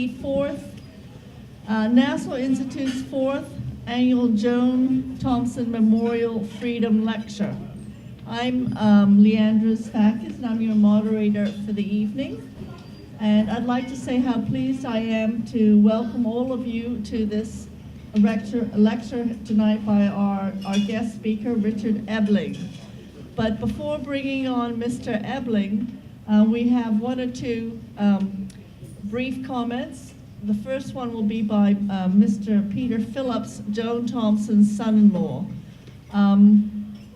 the Nassau Institute's fourth annual Joan Thompson Memorial Freedom Lecture. I'm Leandra Fakis, and I'm your moderator for the evening. And I'd like to say how pleased I am to welcome all of you to this lecture tonight by our guest speaker, Richard Eberling. But before bringing on Mr. Eberling, we have one or two brief comments. The first one will be by Mr. Peter Phillips, Joan Thompson's son-in-law.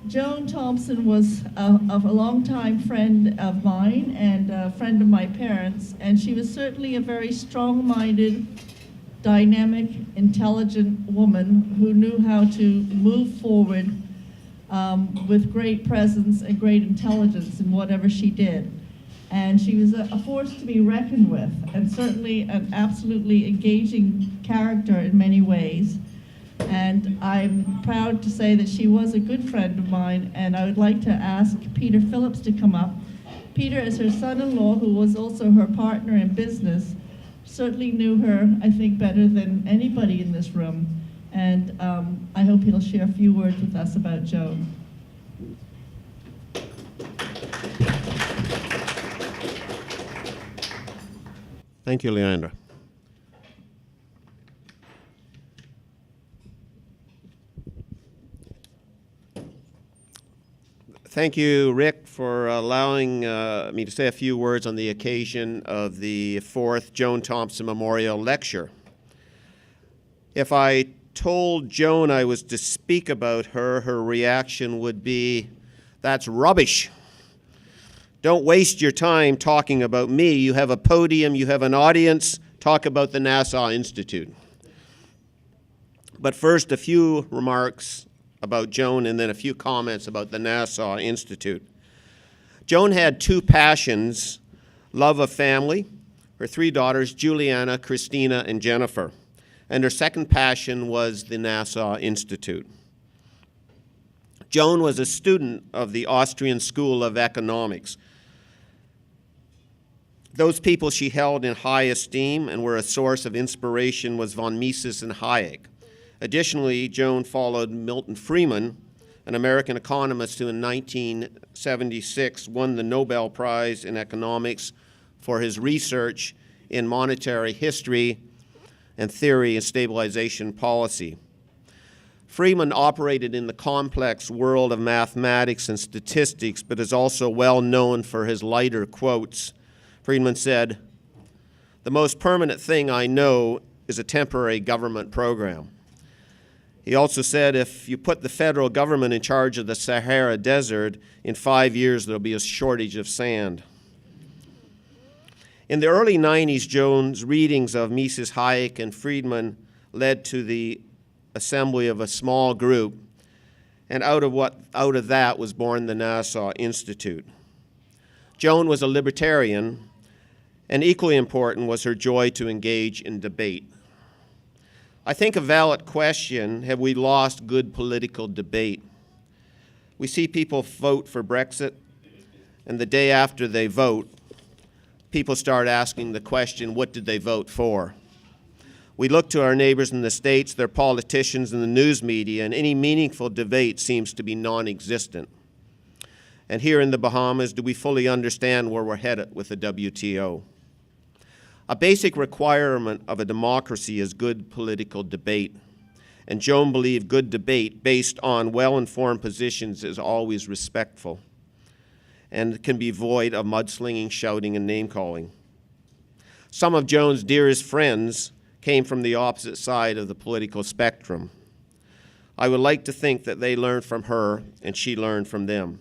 Joan Thompson was a longtime friend of mine and a friend of my parents, and she was certainly a very strong-minded, dynamic, intelligent woman who knew how to move forward with great presence and great intelligence in whatever she did. And she was a force to be reckoned with, and certainly an absolutely engaging character in many ways. And I'm proud to say that she was a good friend of mine, and I would like to ask Peter Phillips to come up. Peter is her son-in-law, who was also her partner in business, certainly knew her, I think, better than anybody in this room. And I hope he'll share a few words with us about Joan. Thank you, Leandra. Thank you, Rick, for allowing me to say a few words on the occasion of the fourth Joan Thompson Memorial Lecture. If I told Joan I was to speak about her, her reaction would be, "That's rubbish. Don't waste your time talking about me. You have a podium, you have an audience, talk about the Nassau Institute." But first, a few remarks about Joan and then a few comments about the Nassau Institute. Joan had two passions: love of family, her three daughters, Juliana, Christina, and Jennifer. And her second passion was the Nassau Institute. Joan was a student of the Austrian School of Economics. Those people she held in high esteem and were a source of inspiration was von Mises and Hayek. Additionally, Joan followed Milton Friedman, an American economist who in 1976 won the Nobel Prize in Economics for his research in monetary history and theory and stabilization policy. Friedman operated in the complex world of mathematics and statistics, but is also well known for his lighter quotes. Friedman said, "The most permanent thing I know is a temporary government program." He also said, if you put the federal government in charge of the Sahara Desert, in 5 years there'll be a shortage of sand. In the early 90s, Joan's readings of Mises, Hayek, and Friedman led to the assembly of a small group, and out of that was born the Nassau Institute. Joan was a libertarian, and equally important was her joy to engage in debate. I think a valid question: have we lost good political debate? We see people vote for Brexit, and the day after they vote, people start asking the question, what did they vote for? We look to our neighbors in the States, their politicians, and the news media, and any meaningful debate seems to be non-existent. And here in the Bahamas, do we fully understand where we're headed with the WTO? A basic requirement of a democracy is good political debate. And Joan believed good debate based on well-informed positions is always respectful and can be void of mudslinging, shouting, and name-calling. Some of Joan's dearest friends came from the opposite side of the political spectrum. I would like to think that they learned from her and she learned from them.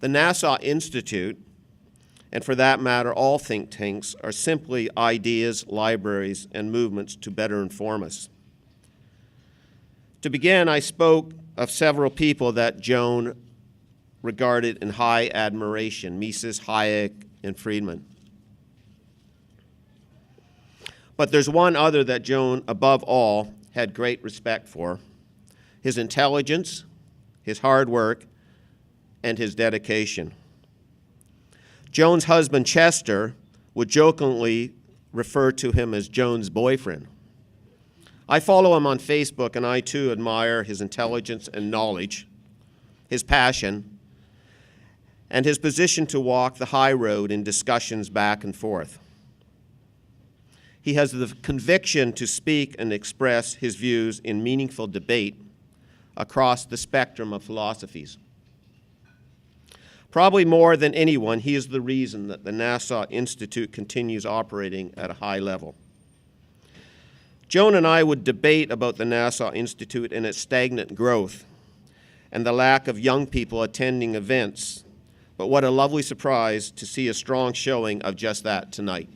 The Nassau Institute, and for that matter all think tanks, are simply ideas, libraries, and movements to better inform us. To begin, I spoke of several people that Joan regarded in high admiration: Mises, Hayek, and Friedman. But there's one other that Joan, above all, had great respect for: his intelligence, his hard work, and his dedication. Joan's husband, Chester, would jokingly refer to him as Joan's boyfriend. I follow him on Facebook, and I too admire his intelligence and knowledge, his passion, and his position to walk the high road in discussions back and forth. He has the conviction to speak and express his views in meaningful debate across the spectrum of philosophies. Probably more than anyone, he is the reason that the Nassau Institute continues operating at a high level. Joan and I would debate about the Nassau Institute and its stagnant growth and the lack of young people attending events, but what a lovely surprise to see a strong showing of just that tonight.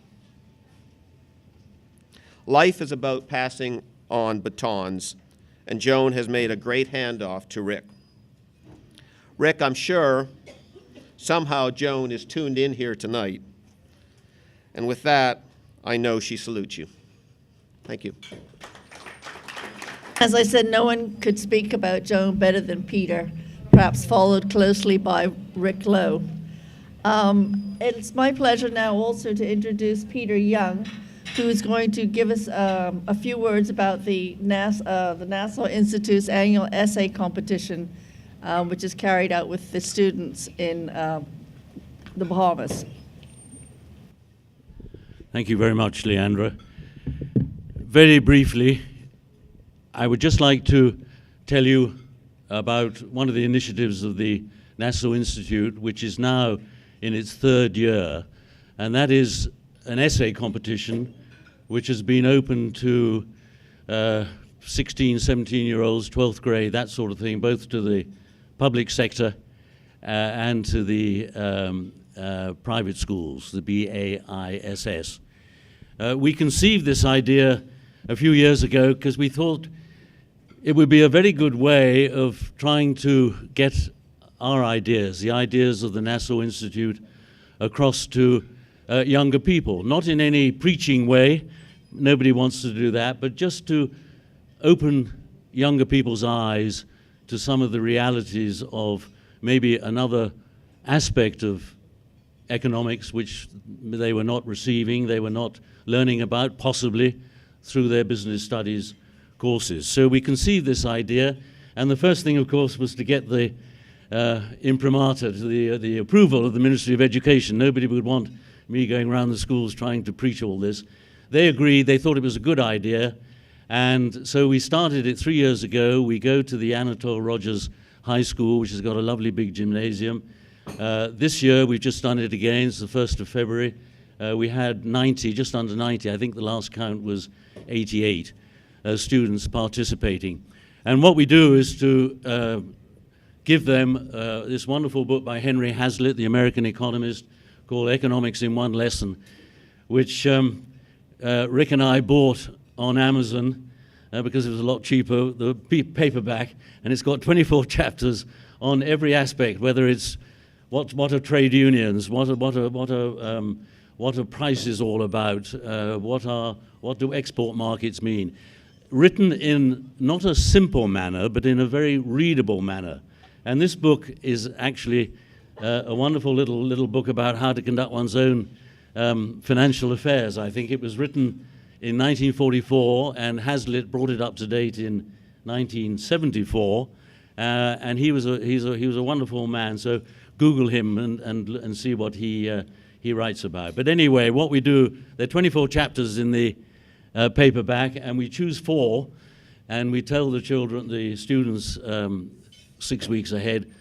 Life is about passing on batons, and Joan has made a great handoff to Rick. Rick, I'm sure somehow Joan is tuned in here tonight, and with that, I know she salutes you. Thank you. As I said, no one could speak about Joan better than Peter, perhaps followed closely by Rick Lowe. It's my pleasure now also to introduce Peter Young, who is going to give us a few words about the Nassau Institute's annual essay competition, which is carried out with the students in the Bahamas. Thank you very much, Leandra. Very briefly, I would just like to tell you about one of the initiatives of the Nassau Institute, which is now in its third year, and that is an essay competition which has been open to 16, 17-year-olds, 12th grade, that sort of thing, both to the public sector and to the private schools, the BAISS. We conceived this idea a few years ago because we thought it would be a very good way of trying to get our ideas, the ideas of the Nassau Institute, across to younger people. Not in any preaching way, nobody wants to do that, but just to open younger people's eyes to some of the realities of maybe another aspect of economics which they were not receiving, they were not learning about, possibly through their business studies courses. So we conceived this idea, and the first thing, of course, was to get the imprimatur, the approval of the Ministry of Education. Nobody would want me going around the schools trying to preach all this. They agreed, they thought it was a good idea, and so we started it 3 years ago. We go to the Anatole Rogers High School, which has got a lovely big gymnasium. This year we've just done it again. It's the 1st of February. We had 90, just under 90, I think the last count was 88 students participating. And what we do is to give them this wonderful book by Henry Hazlitt, the American economist, called Economics in One Lesson, which Rick and I bought on Amazon because it was a lot cheaper, the paperback, and it's got 24 chapters on every aspect, whether it's what are trade unions, what are prices all about, what do export markets mean, written in not a simple manner, but in a very readable manner. And this book is actually a wonderful little book about how to conduct one's own financial affairs. I think it was written in 1944, and Hazlitt brought it up to date in 1974. And he's a wonderful man. So Google him and see what he writes about. But anyway, what we do, there are 24 chapters in the paperback, and we choose 4, and we tell the students 6 weeks ahead,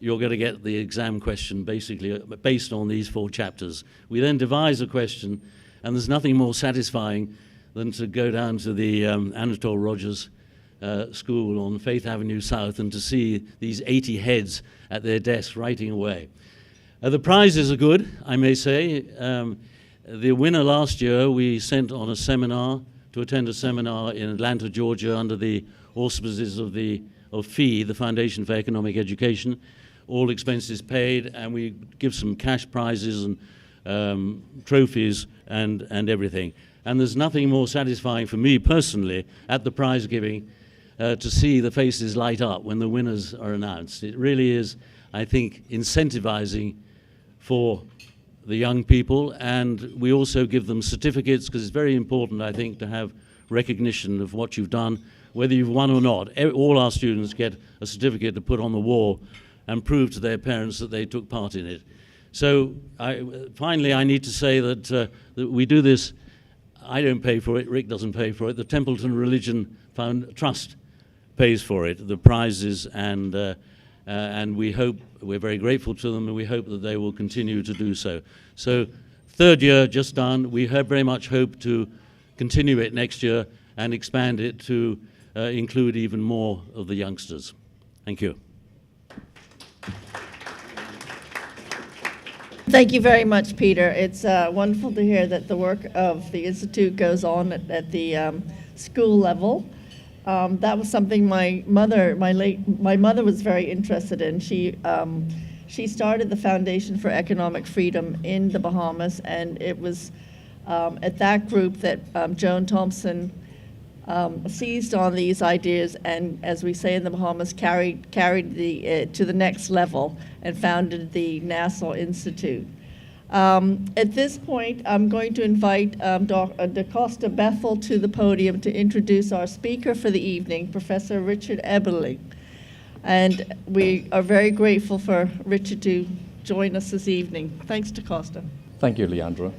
you're going to get the exam question basically based on these 4 chapters. We then devise a question, and there's nothing more satisfying than to go down to the Anatole Rogers School on Faith Avenue South and to see these 80 heads at their desks writing away. The prizes are good, I may say. The winner last year we sent on a seminar, to attend a seminar in Atlanta, Georgia, under the auspices of FEE, the Foundation for Economic Education. All expenses paid, and we give some cash prizes and trophies and everything. And there's nothing more satisfying for me personally at the prize giving to see the faces light up when the winners are announced. It really is, I think, incentivizing for the young people, and we also give them certificates, because it's very important, I think, to have recognition of what you've done, whether you've won or not. All our students get a certificate to put on the wall and prove to their parents that they took part in it. So finally, I need to say that, that we do this. I don't pay for it, Rick doesn't pay for it, the Templeton Religion Trust pays for it, the prizes, and we hope, we're very grateful to them, and we hope that they will continue to do so. So, third year just done. We very much hope to continue it next year and expand it to include even more of the youngsters. Thank you. Thank you very much, Peter. It's wonderful to hear that the work of the Institute goes on at the school level. That was something my mother was very interested in. She started the Foundation for Economic Freedom in the Bahamas, and it was at that group that Joan Thompson seized on these ideas and, as we say in the Bahamas, carried to the next level and founded the Nassau Institute. At this point, I'm going to invite DaCosta Bethel to the podium to introduce our speaker for the evening, Professor Richard Eberling. And we are very grateful for Richard to join us this evening. Thanks, DaCosta. Thank you, Leandra.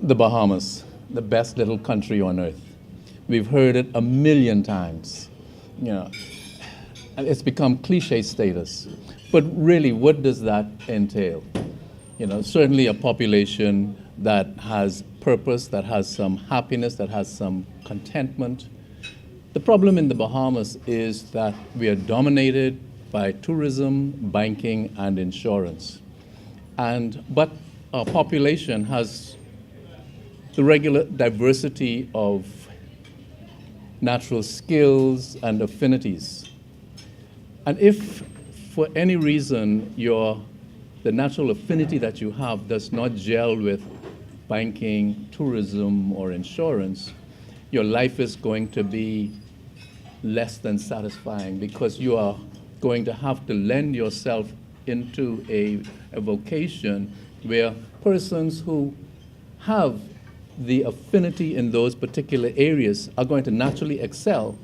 The Bahamas, the best little country on earth. We've heard it a million times. You know, and it's become cliche status. But really, what does that entail? You know, certainly a population that has purpose, that has some happiness, that has some contentment. The problem in the Bahamas is that we are dominated by tourism, banking, and insurance. But our population has the regular diversity of natural skills and affinities. And if for any reason the natural affinity that you have does not gel with banking, tourism, or insurance, your life is going to be less than satisfying, because you are going to have to lend yourself into a vocation where persons who have the affinity in those particular areas are going to naturally excel,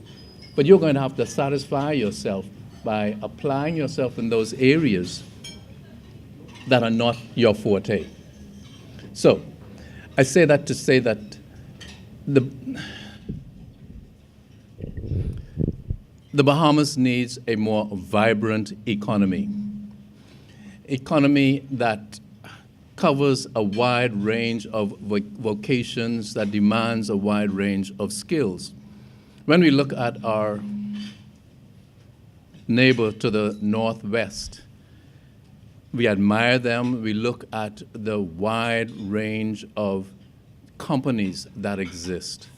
but you're going to have to satisfy yourself by applying yourself in those areas that are not your forte. So, I say that to say that the Bahamas needs a more vibrant economy that covers a wide range of vocations, that demands a wide range of skills. When we look at our neighbor to the northwest, we admire them. We look at the wide range of companies that exist.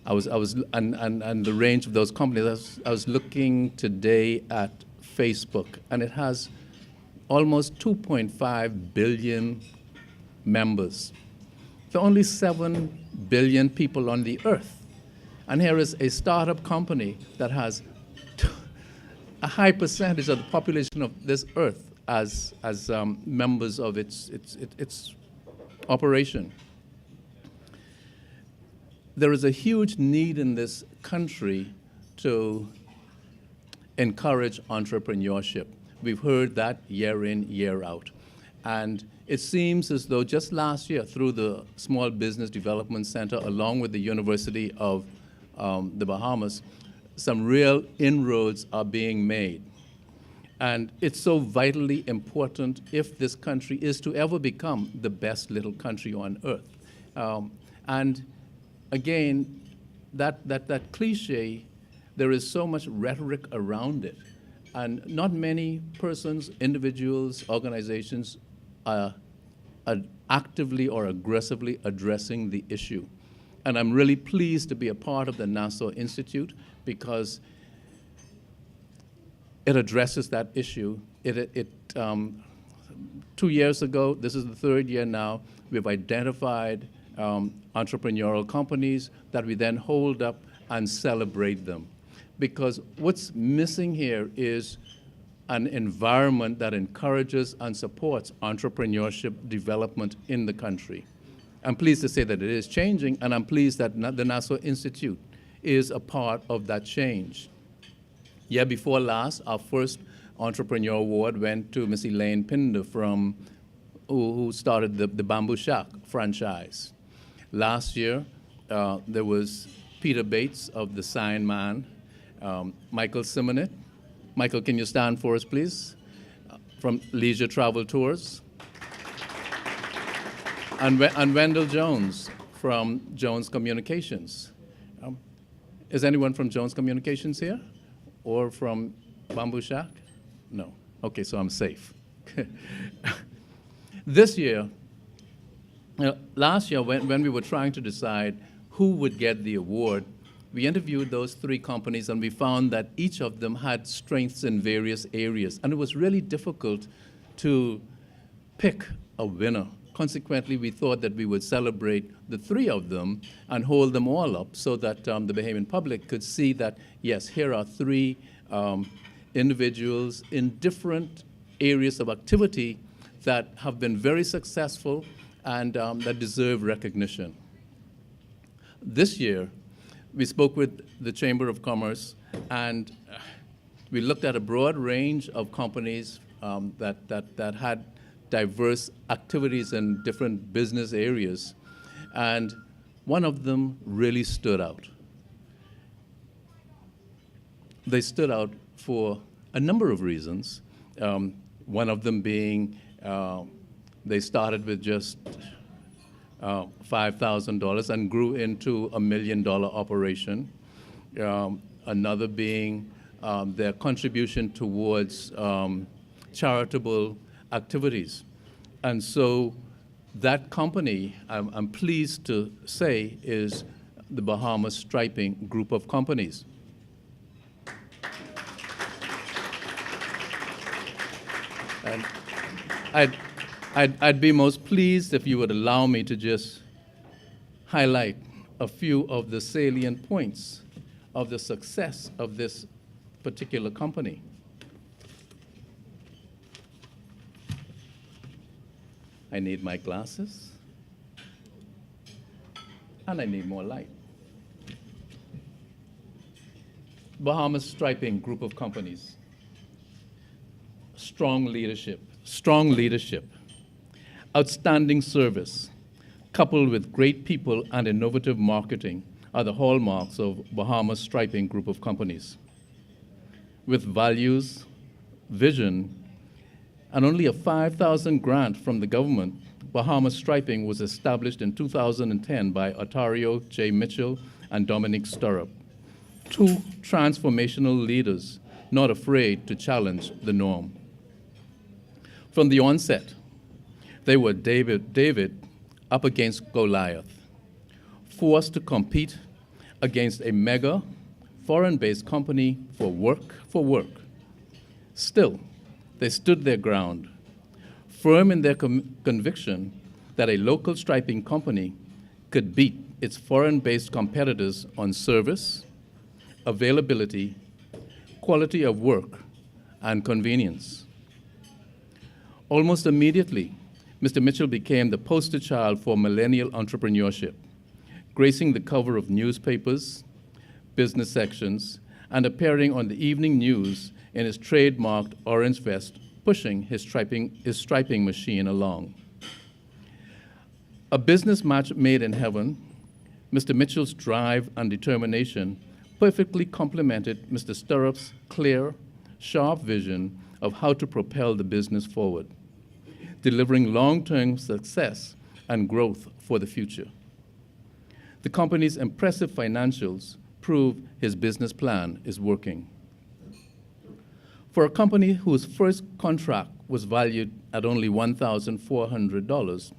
And the range of those companies. I was looking today at Facebook, and it has almost 2.5 billion members. There are only 7 billion people on the earth. And here is a startup company that has a high percentage of the population of this earth as members of its operation. There is a huge need in this country to encourage entrepreneurship. We've heard that year in, year out. And it seems as though just last year, through the Small Business Development Center, along with the University of the Bahamas, some real inroads are being made. And it's so vitally important if this country is to ever become the best little country on earth. And again, that cliche, there is so much rhetoric around it. And not many persons, individuals, organizations are actively or aggressively addressing the issue. And I'm really pleased to be a part of the Nassau Institute, because it addresses that issue. 2 years ago, this is the third year now, we've identified entrepreneurial companies that we then hold up and celebrate them. Because what's missing here is an environment that encourages and supports entrepreneurship development in the country. I'm pleased to say that it is changing, and I'm pleased that the Nassau Institute is a part of that change. Year before last, our first Entrepreneur Award went to Miss Elaine Pinder who started the Bamboo Shack franchise. Last year, there was Peter Bates of the Sign Man, Michael Simonet. Michael, can you stand for us, please? From Leisure Travel Tours. And Wendell Jones from Jones Communications. Is anyone from Jones Communications here? Or from Bamboo Shack? No. Okay, so I'm safe. This year, last year when we were trying to decide who would get the award, we interviewed those 3 companies and we found that each of them had strengths in various areas. And it was really difficult to pick a winner. Consequently, we thought that we would celebrate the 3 of them and hold them all up so that the Bahamian public could see that, yes, here are 3 individuals in different areas of activity that have been very successful and that deserve recognition. This year, we spoke with the Chamber of Commerce, and we looked at a broad range of companies that had diverse activities in different business areas, and one of them really stood out. They stood out for a number of reasons, one of them being they started with just $5,000 and grew into $1 million operation. Another being their contribution towards charitable activities. And so that company, I'm pleased to say, is the Bahamas Striping Group of Companies. And I'd be most pleased if you would allow me to just highlight a few of the salient points of the success of this particular company. I need my glasses, and I need more light. Bahamas Striping Group of Companies. Strong leadership, outstanding service, coupled with great people and innovative marketing are the hallmarks of Bahamas Striping Group of Companies. With values, vision, and only a $5,000 grant from the government, Bahamas Striping was established in 2010 by Otario J. Mitchell and Dominic Stirrup, 2 transformational leaders not afraid to challenge the norm. From the onset, they were David up against Goliath, forced to compete against a mega foreign-based company for work. Still, they stood their ground, firm in their conviction that a local striping company could beat its foreign-based competitors on service, availability, quality of work, and convenience. Almost immediately, Mr. Mitchell became the poster child for millennial entrepreneurship, gracing the cover of newspapers, business sections, and appearing on the evening news in his trademarked orange vest, pushing his striping machine along. A business match made in heaven, Mr. Mitchell's drive and determination perfectly complemented Mr. Stirrup's clear, sharp vision of how to propel the business forward, delivering long-term success and growth for the future. The company's impressive financials prove his business plan is working. For a company whose first contract was valued at only $1,400,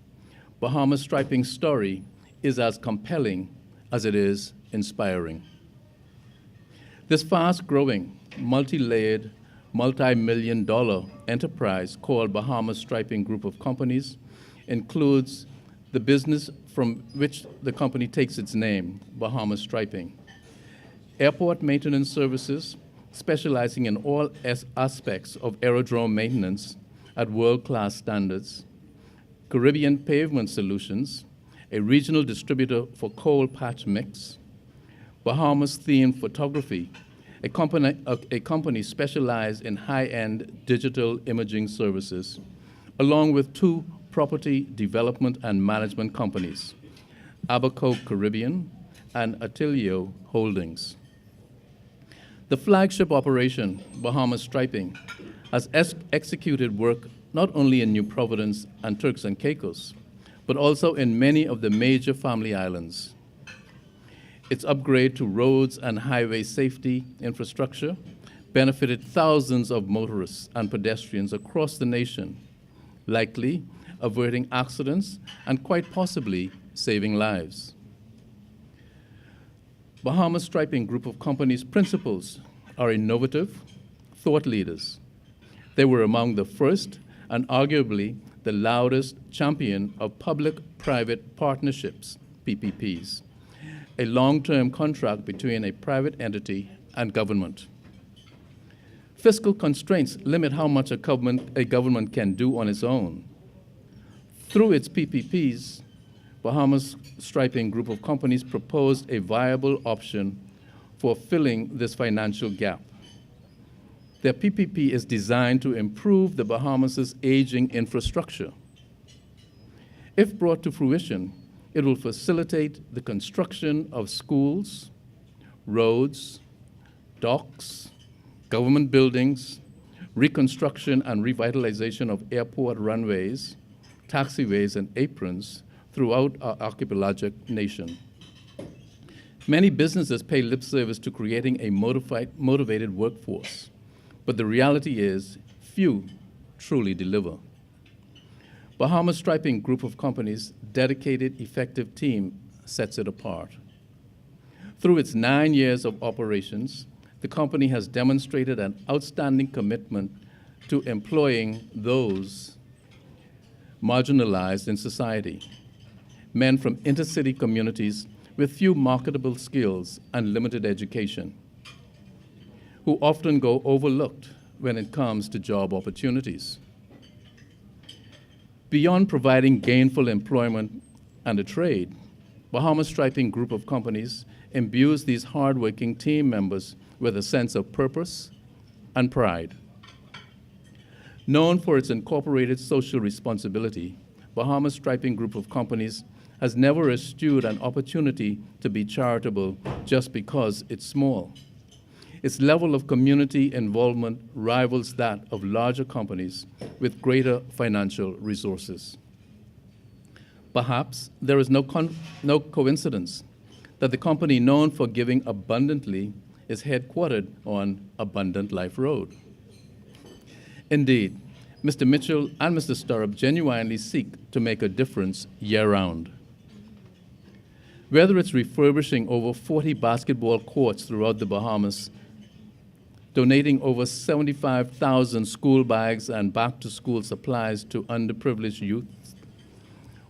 Bahamas Striping's story is as compelling as it is inspiring. This fast-growing, multi-layered, multi-million-dollar enterprise called Bahamas Striping Group of Companies includes the business from which the company takes its name, Bahamas Striping, airport maintenance services, specializing in all aspects of aerodrome maintenance at world-class standards, Caribbean Pavement Solutions, a regional distributor for coal patch mix, Bahamas-themed photography, a company specialized in high-end digital imaging services, along with 2 property development and management companies, Abaco Caribbean and Attilio Holdings. The flagship operation, Bahamas Striping, has executed work not only in New Providence and Turks and Caicos, but also in many of the major family islands. Its upgrade to roads and highway safety infrastructure benefited thousands of motorists and pedestrians across the nation, likely averting accidents and quite possibly saving lives. Bahamas Striping Group of Companies' principals are innovative thought leaders. They were among the first and arguably the loudest champion of public-private partnerships, PPPs, a long-term contract between a private entity and government. Fiscal constraints limit how much a government can do on its own. Through its PPPs, Bahamas Striping Group of Companies proposed a viable option for filling this financial gap. Their PPP is designed to improve the Bahamas' aging infrastructure. If brought to fruition, it will facilitate the construction of schools, roads, docks, government buildings, reconstruction and revitalization of airport runways, taxiways, and aprons throughout our archipelagic nation. Many businesses pay lip service to creating a motivated workforce, but the reality is few truly deliver. Bahamas Striping Group of Companies' dedicated, effective team sets it apart. Through its 9 years of operations, the company has demonstrated an outstanding commitment to employing those marginalized in society, men from intercity communities with few marketable skills and limited education, who often go overlooked when it comes to job opportunities. Beyond providing gainful employment and a trade, Bahamas Striping Group of Companies imbues these hardworking team members with a sense of purpose and pride. Known for its incorporated social responsibility, Bahamas Striping Group of Companies has never eschewed an opportunity to be charitable just because it's small. Its level of community involvement rivals that of larger companies with greater financial resources. Perhaps there is no coincidence that the company known for giving abundantly is headquartered on Abundant Life Road. Indeed, Mr. Mitchell and Mr. Sturrup genuinely seek to make a difference year-round. Whether it's refurbishing over 40 basketball courts throughout the Bahamas, donating over 75,000 school bags and back-to-school supplies to underprivileged youth,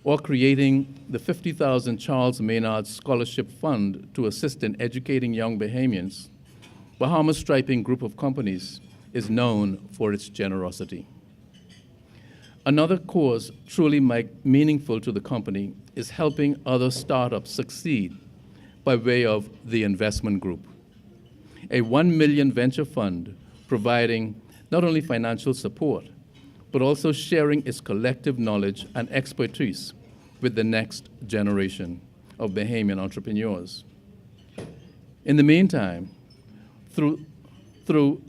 or creating the 50,000 Charles Maynard Scholarship Fund to assist in educating young Bahamians, Bahamas Striping Group of Companies is known for its generosity. Another cause truly meaningful to the company is helping other startups succeed by way of the investment group, a $1 million venture fund providing not only financial support, but also sharing its collective knowledge and expertise with the next generation of Bahamian entrepreneurs. In the meantime, through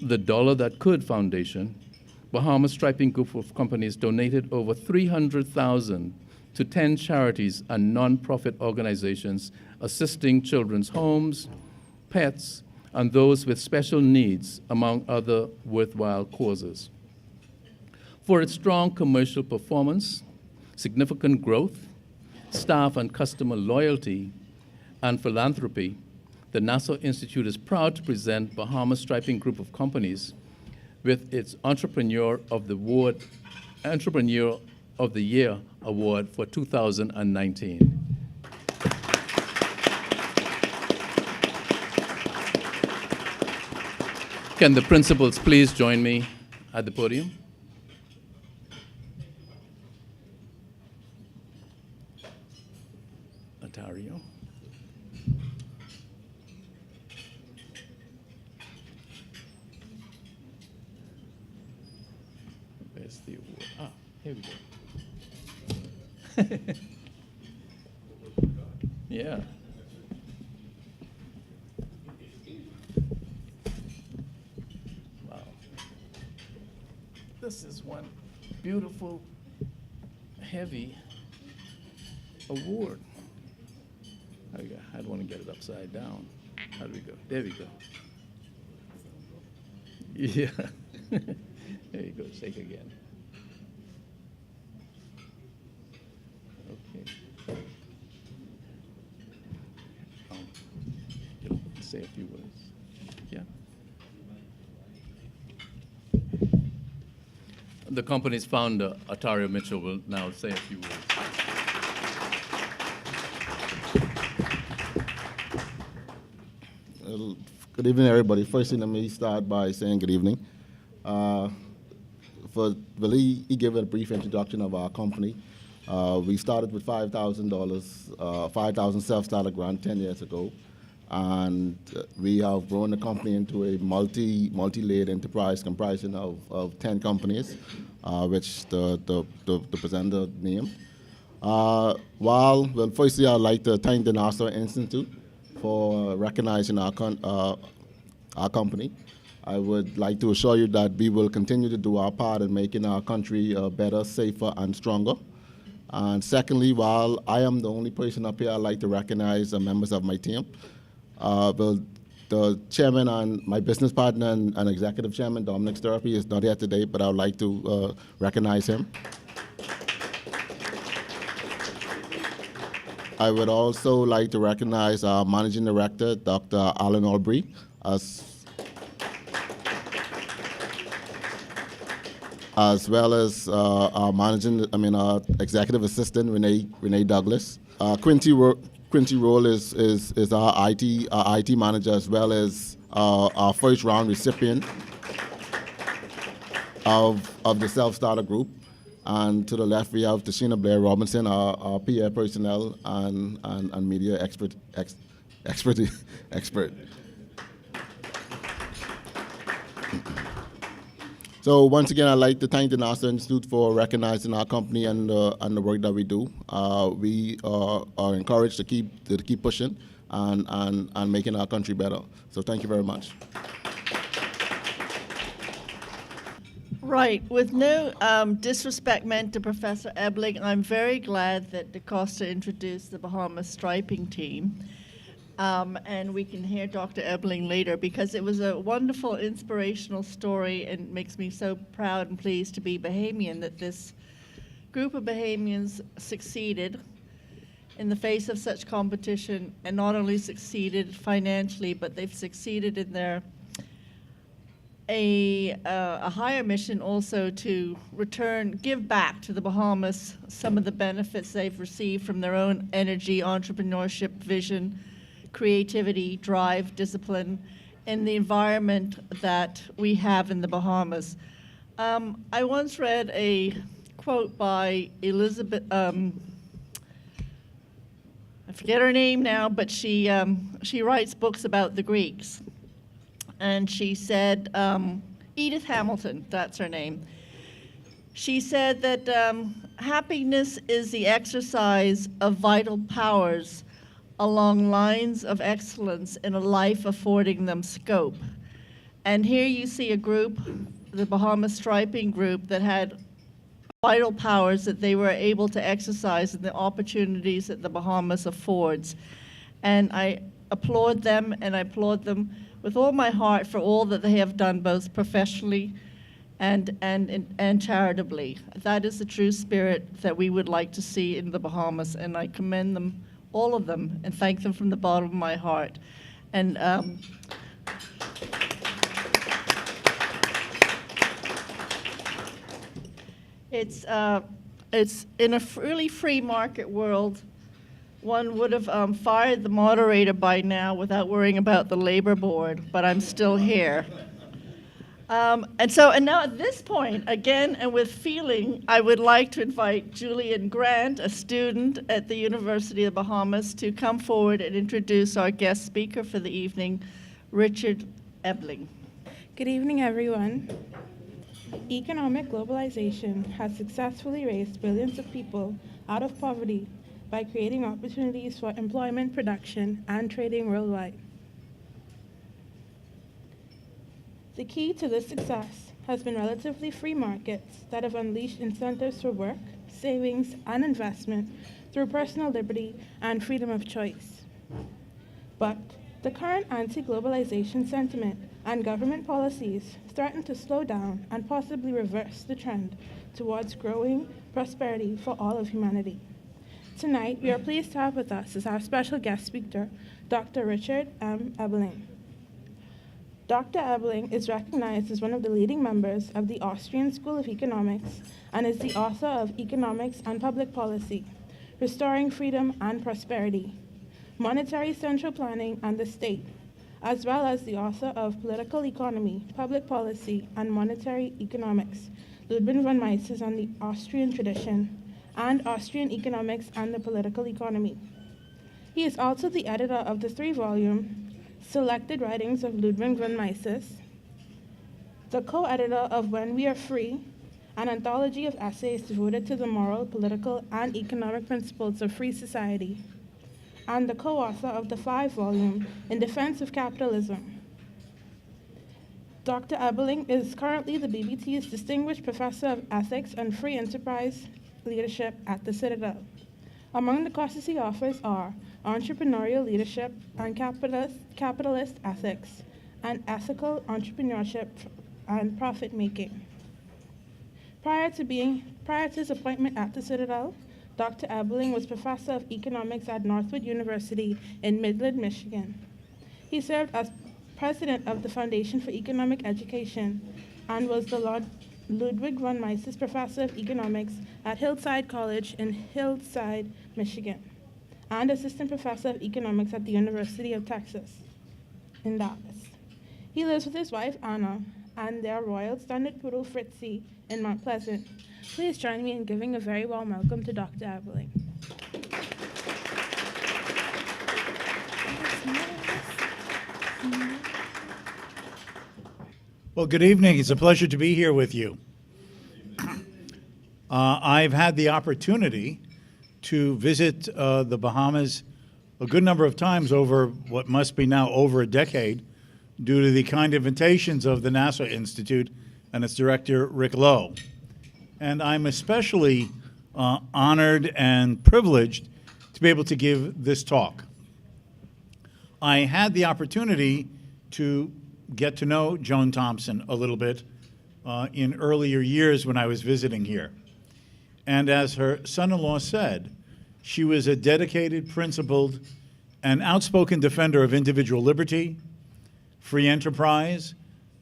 the Dollar That Could Foundation, Bahamas Striping Group of Companies donated over $300,000 to 10 charities and nonprofit organizations assisting children's homes, pets, and those with special needs, among other worthwhile causes. For its strong commercial performance, significant growth, staff and customer loyalty, and philanthropy, the Nassau Institute is proud to present Bahamas Striping Group of Companies with its Entrepreneur of the Year Award for 2019. Can the principals please join me at the podium? Ontario. Where's the award? Ah, here we go. Yeah. Wow. This is one beautiful, heavy award. How do we go? I don't want to get it upside down. How do we go? There we go. Yeah. There you go. Shake again. Okay. You'll say a few words. Yeah. The company's founder, Atario Mitchell, will now say a few words. Good evening, everybody. First thing, let me start by saying good evening. He gave a brief introduction of our company. We started with $5,000, 5,000 self-starter grant 10 years ago, and we have grown the company into a multi-layered enterprise comprising of 10 companies, which the presenter named. Firstly, I'd like to thank the NASA Institute for recognizing our company. I would like to assure you that we will continue to do our part in making our country better, safer, and stronger. And secondly, while I am the only person up here, I'd like to recognize the members of my team. The chairman and my business partner and executive chairman, Dominic Tariff, is not here today, but I would like to recognize him. I would also like to recognize our managing director, Dr. Alan Albury, as well as our executive assistant, Renee Douglas. Quincy Roll is our IT manager, as well as our first round recipient of the self-starter group. And to the left, we have Tashina Blair Robinson, our PR personnel and media expert. So once again, I'd like to thank the NASA Institute for recognizing our company and the work that we do. We are encouraged to keep pushing and making our country better. So thank you very much. Right. With no disrespect meant to Professor Eberling, I'm very glad that DaCosta introduced the Bahamas striping team. And we can hear Dr. Eberling later, because it was a wonderful, inspirational story, and makes me so proud and pleased to be Bahamian that this group of Bahamians succeeded in the face of such competition, and not only succeeded financially, but they've succeeded in their a higher mission also to give back to the Bahamas some of the benefits they've received from their own energy, entrepreneurship, vision, creativity, drive, discipline, and the environment that we have in the Bahamas. I once read a quote by Elizabeth, I forget her name now, but she writes books about the Greeks. And she said, Edith Hamilton, that's her name. She said that happiness is the exercise of vital powers along lines of excellence in a life affording them scope. And here you see a group, the Bahamas Striping Group, that had vital powers that they were able to exercise in the opportunities that the Bahamas affords. And I applaud them, and I applaud them with all my heart for all that they have done, both professionally and charitably. That is the true spirit that we would like to see in the Bahamas, and I commend them, all of them, and thank them from the bottom of my heart. And it's in a really free market world. One would have fired the moderator by now without worrying about the labor board, but I'm still here. And now at this point, again, and with feeling, I would like to invite Julian Grant, a student at the University of the Bahamas, to come forward and introduce our guest speaker for the evening, Richard Eberling. Good evening, everyone. Economic globalization has successfully raised billions of people out of poverty by creating opportunities for employment, production, and trading worldwide. The key to this success has been relatively free markets that have unleashed incentives for work, savings, and investment through personal liberty and freedom of choice. But the current anti-globalization sentiment and government policies threaten to slow down and possibly reverse the trend towards growing prosperity for all of humanity. Tonight, we are pleased to have with us as our special guest speaker, Dr. Richard M. Eberling. Dr. Eberling is recognized as one of the leading members of the Austrian School of Economics and is the author of Economics and Public Policy, Restoring Freedom and Prosperity, Monetary Central Planning and the State, as well as the author of Political Economy, Public Policy, and Monetary Economics, Ludwig von Mises and the Austrian Tradition, and Austrian Economics and the Political Economy. He is also the editor of the 3-volume Selected Writings of Ludwig von Mises, the co-editor of When We Are Free, an anthology of essays devoted to the moral, political, and economic principles of free society, and the co-author of the 5-volume In Defense of Capitalism. Dr. Eberling is currently the BBT's Distinguished Professor of Ethics and Free Enterprise Leadership at the Citadel. Among the courses he offers are Entrepreneurial Leadership and Capitalist Ethics, and Ethical Entrepreneurship and Profit Making. Prior to his appointment at the Citadel, Dr. Eberling was Professor of Economics at Northwood University in Midland, Michigan. He served as President of the Foundation for Economic Education and was the Ludwig von Mises Professor of Economics at Hillside College in Hillside, Michigan, and Assistant Professor of Economics at the University of Texas in Dallas. He lives with his wife, Anna, and their Royal Standard Poodle, Fritzy, in Mount Pleasant. Please join me in giving a very warm welcome to Dr. Eberling. Well, good evening. It's a pleasure to be here with you. I've had the opportunity to visit the Bahamas a good number of times over what must be now over a decade due to the kind invitations of the NASA Institute and its director, Rick Lowe. And I'm especially honored and privileged to be able to give this talk. I had the opportunity to get to know Joan Thompson a little bit in earlier years when I was visiting here. And as her son-in-law said, she was a dedicated, principled, and outspoken defender of individual liberty, free enterprise,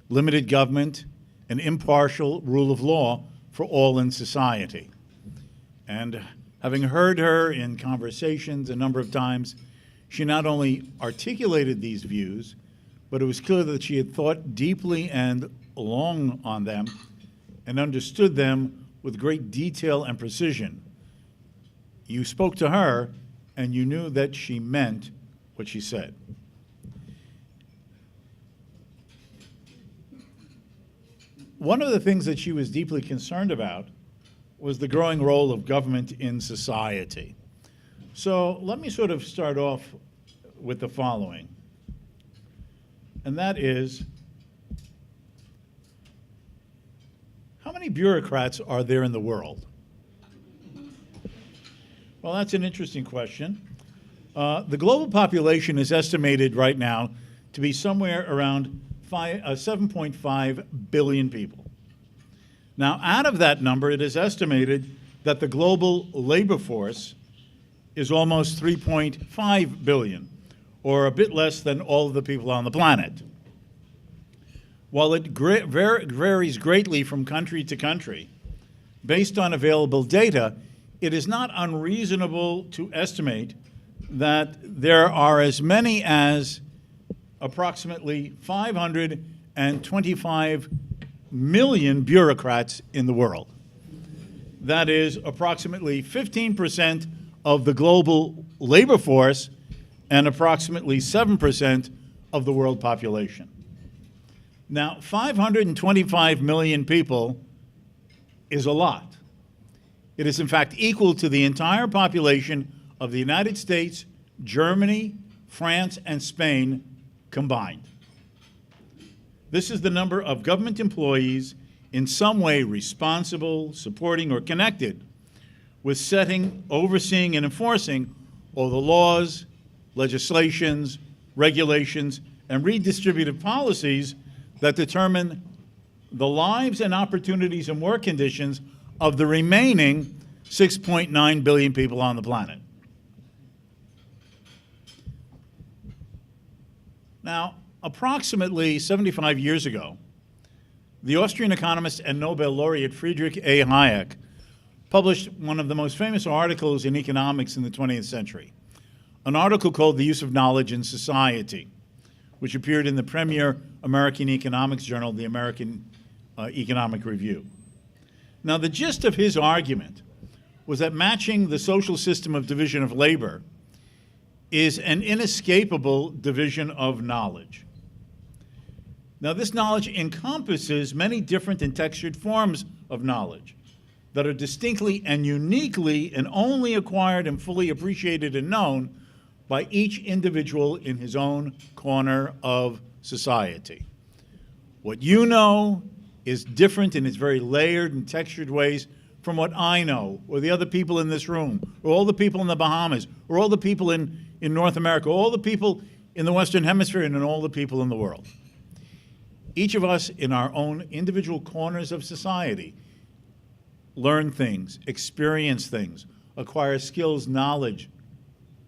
limited government, and impartial rule of law for all in society. And having heard her in conversations a number of times, she not only articulated these views, but it was clear that she had thought deeply and long on them and understood them with great detail and precision. You spoke to her, and you knew that she meant what she said. One of the things that she was deeply concerned about was the growing role of government in society. So let me sort of start off with the following. And that is, how many bureaucrats are there in the world? Well, that's an interesting question. The global population is estimated right now to be somewhere around 7.5 billion people. Now, out of that number, it is estimated that the global labor force is almost 3.5 billion, or a bit less than all of the people on the planet. While it varies greatly from country to country, based on available data, it is not unreasonable to estimate that there are as many as approximately 525 million bureaucrats in the world. That is approximately 15% of the global labor force and approximately 7% of the world population. Now, 525 million people is a lot. It is, in fact, equal to the entire population of the United States, Germany, France, and Spain combined. This is the number of government employees in some way responsible, supporting, or connected with setting, overseeing, and enforcing all the laws, legislations, regulations, and redistributive policies that determine the lives and opportunities and work conditions of the remaining 6.9 billion people on the planet. Now, approximately 75 years ago, the Austrian economist and Nobel laureate Friedrich A. Hayek published one of the most famous articles in economics in the 20th century, an article called The Use of Knowledge in Society, which appeared in the premier American economics journal, the American Economic Review. Now, the gist of his argument was that matching the social system of division of labor is an inescapable division of knowledge. Now, this knowledge encompasses many different and textured forms of knowledge that are distinctly and uniquely and only acquired and fully appreciated and known by each individual in his own corner of society. What you know is different in its very layered and textured ways from what I know, or the other people in this room, or all the people in the Bahamas, or all the people in North America, all the people in the Western Hemisphere, and in all the people in the world. Each of us in our own individual corners of society learn things, experience things, acquire skills, knowledge,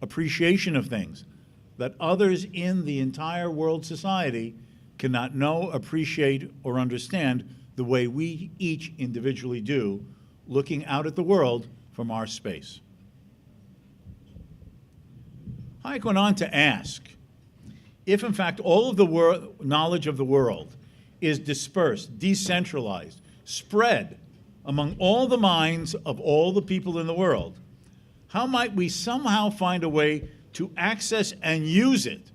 appreciation of things that others in the entire world society cannot know, appreciate, or understand the way we each individually do, looking out at the world from our space. Hayek went on to ask if, in fact, all of the knowledge of the world is dispersed, decentralized, spread among all the minds of all the people in the world, how might we somehow find a way to access and use it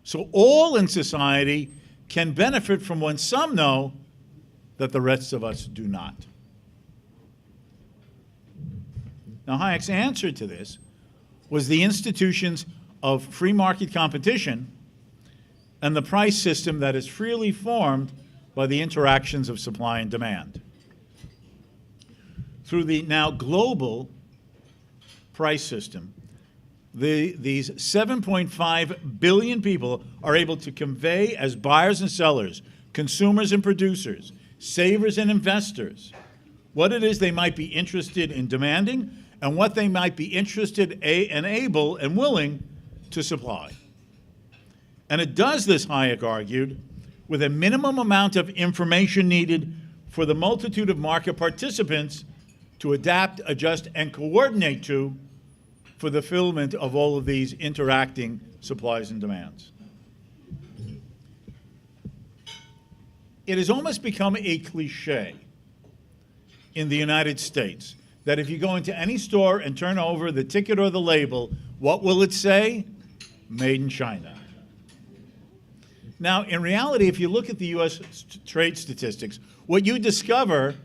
so all in society can benefit from what some know that the rest of us do not? Now, Hayek's answer to this was the institutions of free market competition and the price system that is freely formed by the interactions of supply and demand. Through the now global price system, these 7.5 billion people are able to convey as buyers and sellers, consumers and producers, savers and investors, what it is they might be interested in demanding and what they might be interested and able and willing to supply. And it does this, Hayek argued, with a minimum amount of information needed for the multitude of market participants to adapt, adjust, and coordinate to for the fulfillment of all of these interacting supplies and demands. It has almost become a cliche in the United States that if you go into any store and turn over the ticket or the label, what will it say? Made in China. Now, in reality, if you look at the U.S. trade statistics, what you discover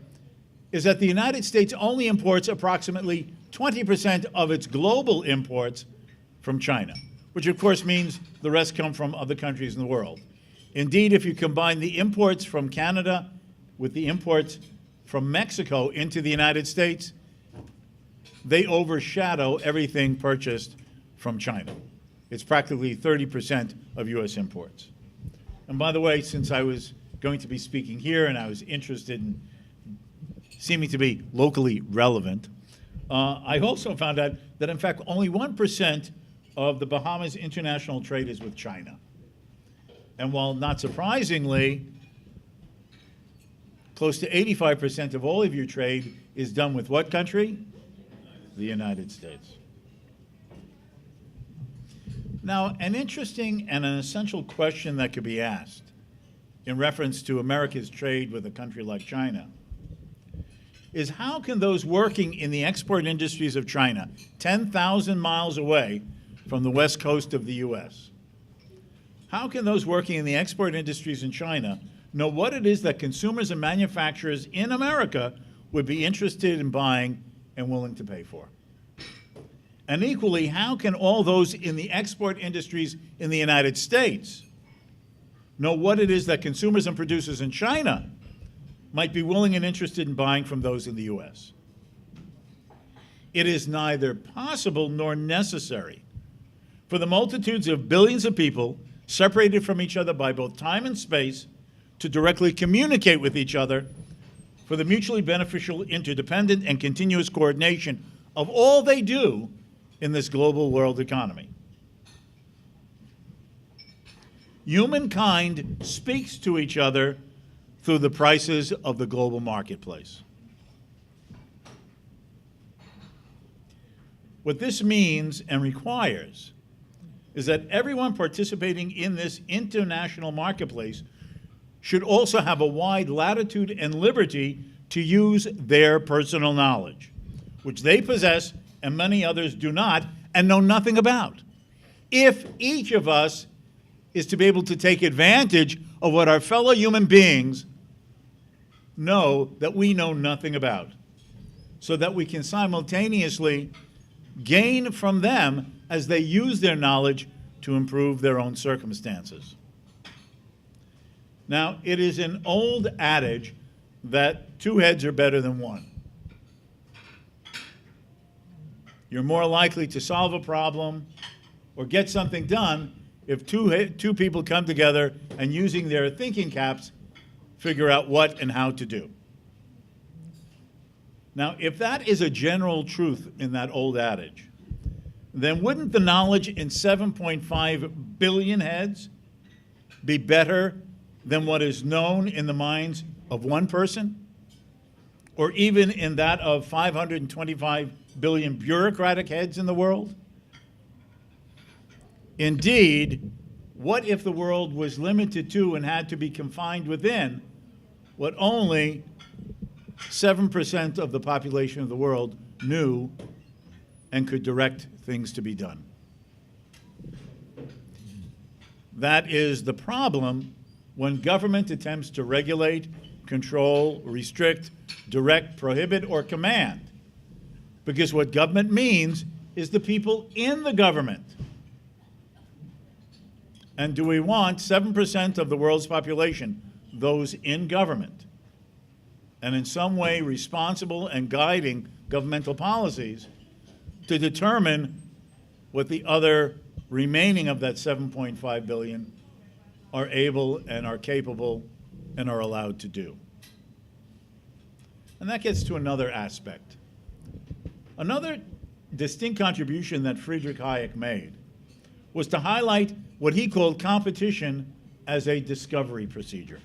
is that the United States only imports approximately 20% of its global imports from China, which of course means the rest come from other countries in the world. Indeed, if you combine the imports from Canada with the imports from Mexico into the United States, they overshadow everything purchased from China. It's practically 30% of U.S. imports. And by the way, since I was going to be speaking here and I was interested in seeming to be locally relevant, I also found out that, in fact, only 1% of the Bahamas' international trade is with China. And while not surprisingly, close to 85% of all of your trade is done with what country? The United States. Now, an interesting and an essential question that could be asked in reference to America's trade with a country like China, is how can those working in the export industries of China, 10,000 miles away from the west coast of the U.S., how can those working in the export industries in China know what it is that consumers and manufacturers in America would be interested in buying and willing to pay for? And equally, how can all those in the export industries in the United States know what it is that consumers and producers in China might be willing and interested in buying from those in the U.S.? It is neither possible nor necessary for the multitudes of billions of people separated from each other by both time and space to directly communicate with each other for the mutually beneficial, interdependent, and continuous coordination of all they do in this global world economy. Humankind speaks to each other through the prices of the global marketplace. What this means and requires is that everyone participating in this international marketplace should also have a wide latitude and liberty to use their personal knowledge, which they possess and many others do not and know nothing about. If each of us is to be able to take advantage of what our fellow human beings know that we know nothing about, so that we can simultaneously gain from them as they use their knowledge to improve their own circumstances. Now, it is an old adage that two heads are better than one. You're more likely to solve a problem or get something done if two people come together and, using their thinking caps, figure out what and how to do. Now, if that is a general truth in that old adage, then wouldn't the knowledge in 7.5 billion heads be better than what is known in the minds of one person, or even in that of 525 billion bureaucratic heads in the world? Indeed, what if the world was limited to and had to be confined within what only 7% of the population of the world knew and could direct things to be done? That is the problem when government attempts to regulate, control, restrict, direct, prohibit, or command. Because what government means is the people in the government. And do we want 7% of the world's population, those in government, and in some way responsible and guiding governmental policies, to determine what the other remaining of that 7.5 billion are able and are capable and are allowed to do? And that gets to another aspect. Another distinct contribution that Friedrich Hayek made was to highlight what he called competition as a discovery procedure.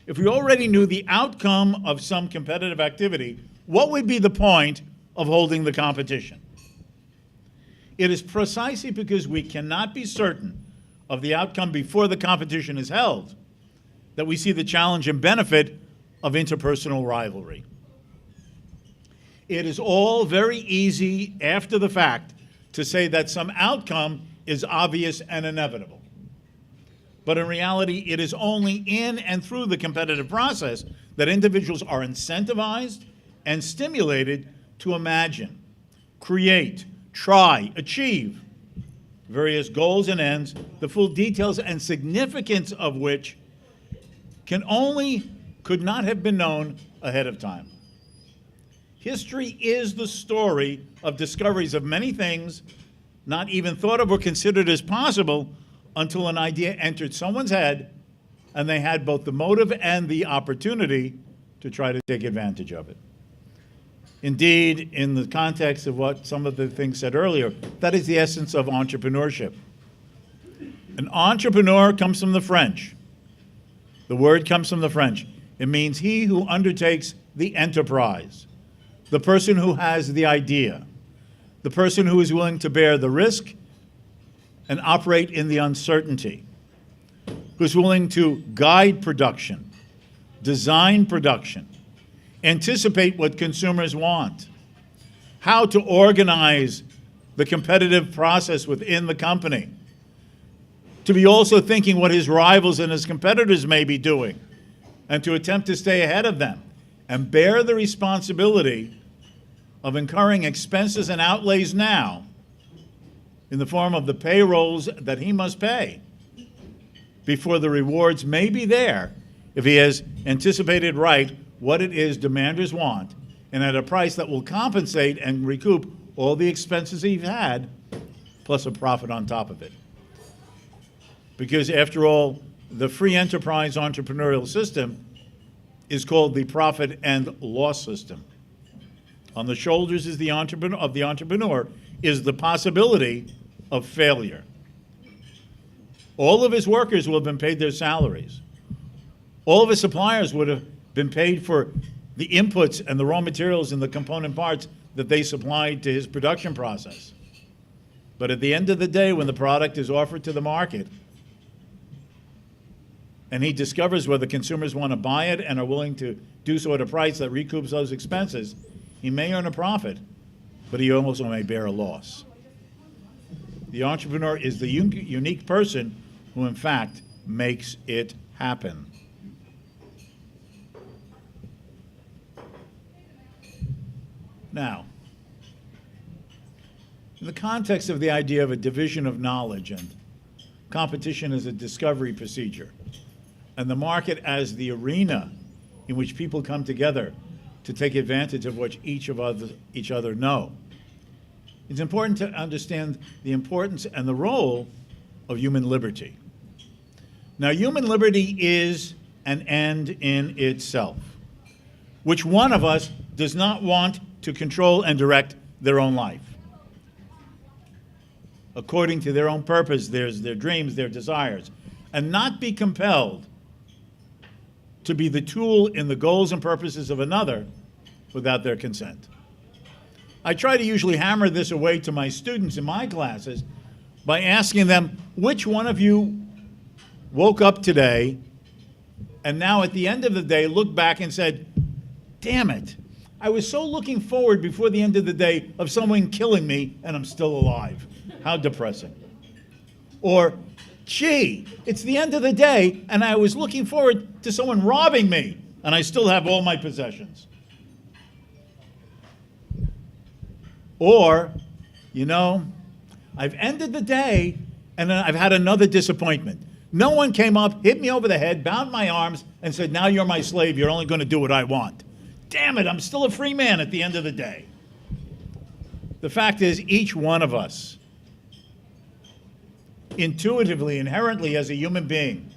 If we already knew the outcome of some competitive activity, what would be the point of holding the competition? It is precisely because we cannot be certain of the outcome before the competition is held that we see the challenge and benefit of interpersonal rivalry. It is all very easy after the fact to say that some outcome is obvious and inevitable. But in reality, it is only in and through the competitive process that individuals are incentivized and stimulated to imagine, create, try, achieve various goals and ends, the full details and significance of which could not have been known ahead of time. History is the story of discoveries of many things not even thought of or considered as possible until an idea entered someone's head and they had both the motive and the opportunity to try to take advantage of it. Indeed, in the context of what some of the things said earlier, that is the essence of entrepreneurship. An entrepreneur comes from the French. The word comes from the French. It means he who undertakes the enterprise, the person who has the idea, the person who is willing to bear the risk and operate in the uncertainty. who's willing to guide production, design production, anticipate what consumers want, how to organize the competitive process within the company, to be also thinking what his rivals and his competitors may be doing, and to attempt to stay ahead of them, and bear the responsibility of incurring expenses and outlays now in the form of the payrolls that he must pay before the rewards may be there if he has anticipated right what it is demanders want and at a price that will compensate and recoup all the expenses he's had, plus a profit on top of it. Because after all, the free enterprise entrepreneurial system is called the profit and loss system. On the shoulders of the entrepreneur is the possibility of failure. All of his workers will have been paid their salaries. All of his suppliers would have been paid for the inputs and the raw materials and the component parts that they supplied to his production process. But at the end of the day, when the product is offered to the market, and he discovers whether consumers want to buy it and are willing to do so at a price that recoups those expenses, he may earn a profit, but he also may bear a loss. The entrepreneur is the unique person who, in fact, makes it happen. Now, in the context of the idea of a division of knowledge and competition as a discovery procedure, and the market as the arena in which people come together to take advantage of what each other know, it's important to understand the importance and the role of human liberty. Now, human liberty is an end in itself. Which one of us does not want to control and direct their own life according to their own purpose, their dreams, their desires, and not be compelled to be the tool in the goals and purposes of another without their consent? I try to usually hammer this away to my students in my classes by asking them, which one of you woke up today and now at the end of the day looked back and said, damn it, I was so looking forward before the end of the day of someone killing me and I'm still alive. How depressing. Or, gee, it's the end of the day and I was looking forward to someone robbing me and I still have all my possessions. Or, you know, I've ended the day and then I've had another disappointment. No one came up, hit me over the head, bound my arms, and said, now you're my slave, you're only going to do what I want. Damn it, I'm still a free man at the end of the day. The fact is, each one of us, intuitively, inherently as a human being,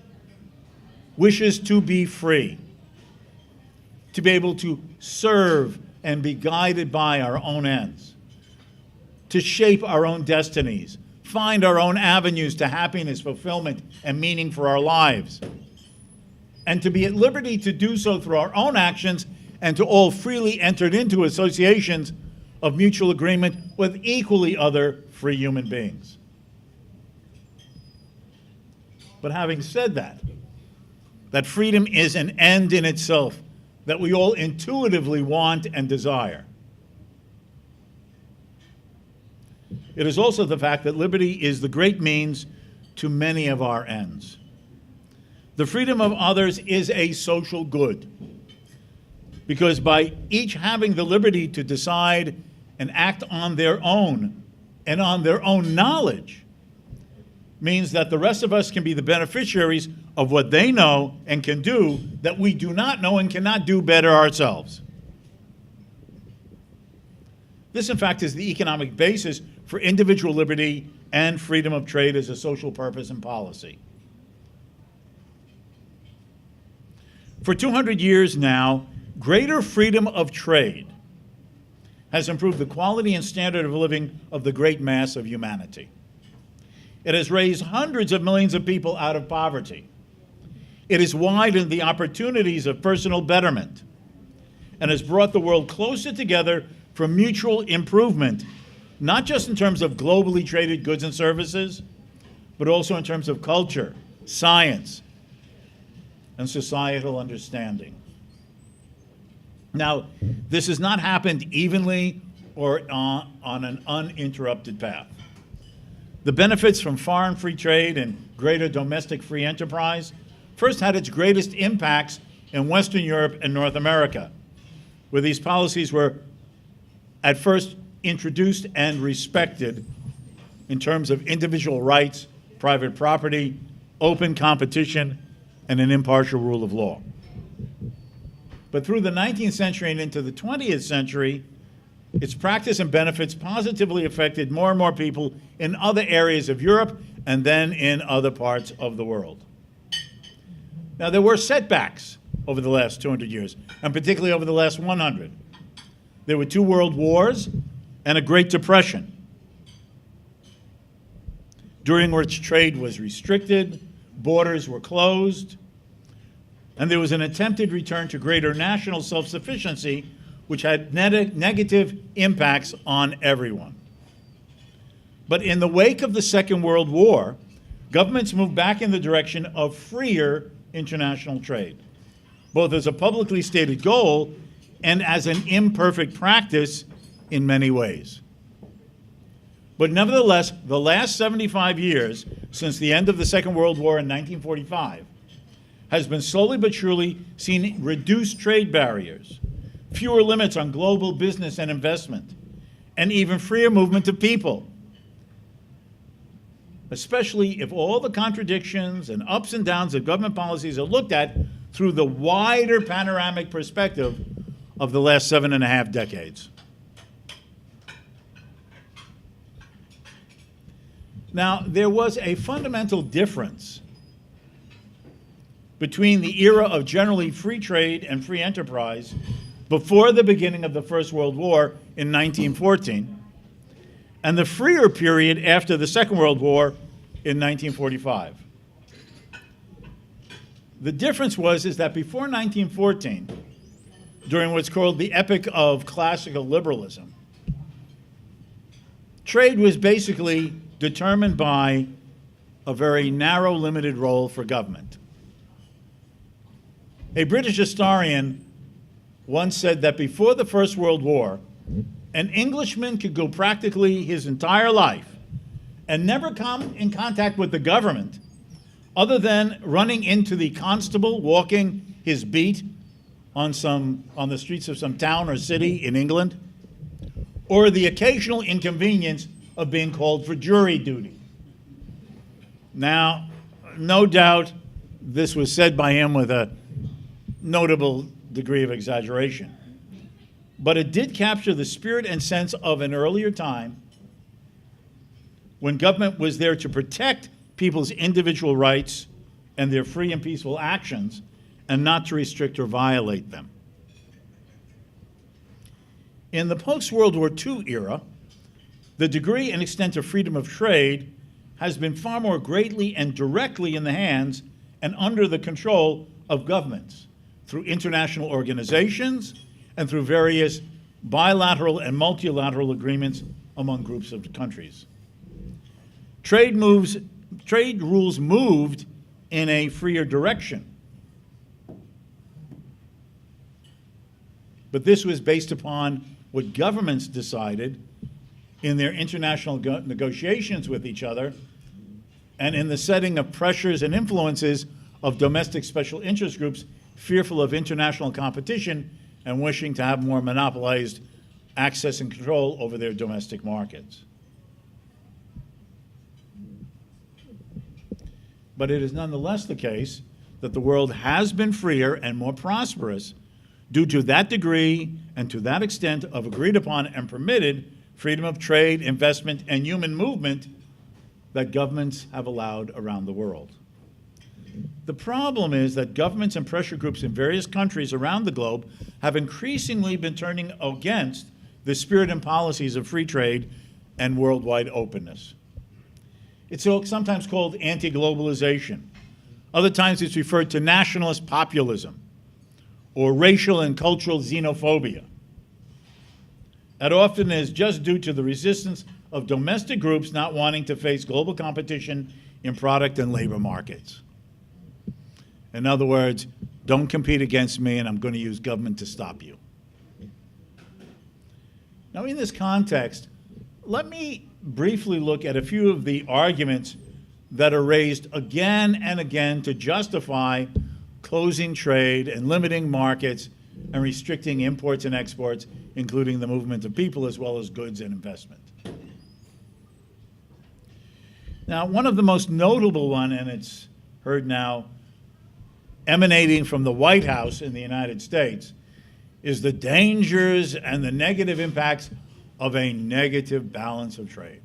wishes to be free, to be able to serve and be guided by our own ends, to shape our own destinies, find our own avenues to happiness, fulfillment, and meaning for our lives, and to be at liberty to do so through our own actions and to all freely entered into associations of mutual agreement with equally other free human beings. But having said that freedom is an end in itself that we all intuitively want and desire. It is also the fact that liberty is the great means to many of our ends. The freedom of others is a social good, because by each having the liberty to decide and act on their own and on their own knowledge means that the rest of us can be the beneficiaries of what they know and can do that we do not know and cannot do better ourselves. This, in fact, is the economic basis for individual liberty and freedom of trade as a social purpose and policy. For 200 years now, greater freedom of trade has improved the quality and standard of living of the great mass of humanity. It has raised hundreds of millions of people out of poverty. It has widened the opportunities of personal betterment and has brought the world closer together for mutual improvement, not just in terms of globally traded goods and services, but also in terms of culture, science, and societal understanding. Now, this has not happened evenly or on an uninterrupted path. The benefits from foreign free trade and greater domestic free enterprise first had its greatest impacts in Western Europe and North America, where these policies were at first introduced and respected in terms of individual rights, private property, open competition, and an impartial rule of law. But through the 19th century and into the 20th century, its practice and benefits positively affected more and more people in other areas of Europe and then in other parts of the world. Now, there were setbacks over the last 200 years, and particularly over the last 100. There were 2 world wars and a Great Depression, during which trade was restricted, borders were closed, and there was an attempted return to greater national self-sufficiency, which had negative impacts on everyone. But in the wake of the Second World War, governments moved back in the direction of freer international trade, both as a publicly stated goal and as an imperfect practice in many ways. But nevertheless, the last 75 years, since the end of the Second World War in 1945, has been slowly but surely seen reduced trade barriers, fewer limits on global business and investment, and even freer movement of people, especially if all the contradictions and ups and downs of government policies are looked at through the wider panoramic perspective of the last 7.5 decades. Now, there was a fundamental difference between the era of generally free trade and free enterprise before the beginning of the First World War in 1914 and the freer period after the Second World War in 1945. The difference is that before 1914, during what's called the epoch of classical liberalism, trade was basically determined by a very narrow, limited role for government. A British historian once said that before the First World War, an Englishman could go practically his entire life and never come in contact with the government other than running into the constable walking his beat on the streets of some town or city in England, or the occasional inconvenience of being called for jury duty. Now, no doubt this was said by him with a notable degree of exaggeration, but it did capture the spirit and sense of an earlier time when government was there to protect people's individual rights and their free and peaceful actions, and not to restrict or violate them. In the post-World War II era, the degree and extent of freedom of trade has been far more greatly and directly in the hands and under the control of governments through international organizations and through various bilateral and multilateral agreements among groups of countries. Trade rules moved in a freer direction. But this was based upon what governments decided in their international negotiations with each other and in the setting of pressures and influences of domestic special interest groups fearful of international competition and wishing to have more monopolized access and control over their domestic markets. But it is nonetheless the case that the world has been freer and more prosperous due to that degree and to that extent of agreed upon and permitted freedom of trade, investment, and human movement that governments have allowed around the world. The problem is that governments and pressure groups in various countries around the globe have increasingly been turning against the spirit and policies of free trade and worldwide openness. It's sometimes called anti-globalization. Other times it's referred to nationalist populism or racial and cultural xenophobia. That often is just due to the resistance of domestic groups not wanting to face global competition in product and labor markets. In other words, don't compete against me and I'm going to use government to stop you. Now, in this context, let me briefly look at a few of the arguments that are raised again and again to justify closing trade and limiting markets and restricting imports and exports, including the movement of people as well as goods and investment. Now, one of the most notable one, and it's heard now emanating from the White House in the United States, is the dangers and the negative impacts of a negative balance of trade.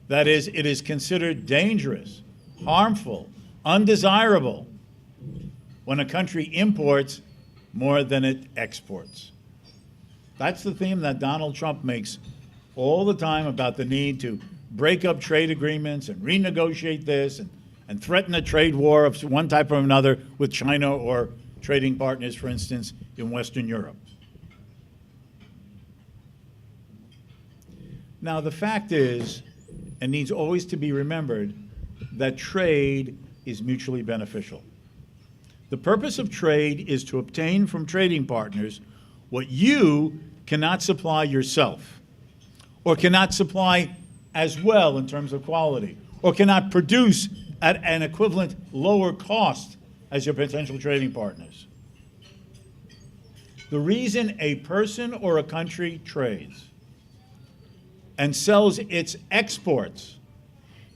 That is, it is considered dangerous, harmful, undesirable when a country imports more than it exports. That's the theme that Donald Trump makes all the time about the need to break up trade agreements and renegotiate this and threaten a trade war of one type or another with China or trading partners, for instance, in Western Europe. Now, the fact is, and needs always to be remembered, that trade is mutually beneficial. The purpose of trade is to obtain from trading partners what you cannot supply yourself, or cannot supply as well in terms of quality, or cannot produce at an equivalent lower cost as your potential trading partners. The reason a person or a country trades and sells its exports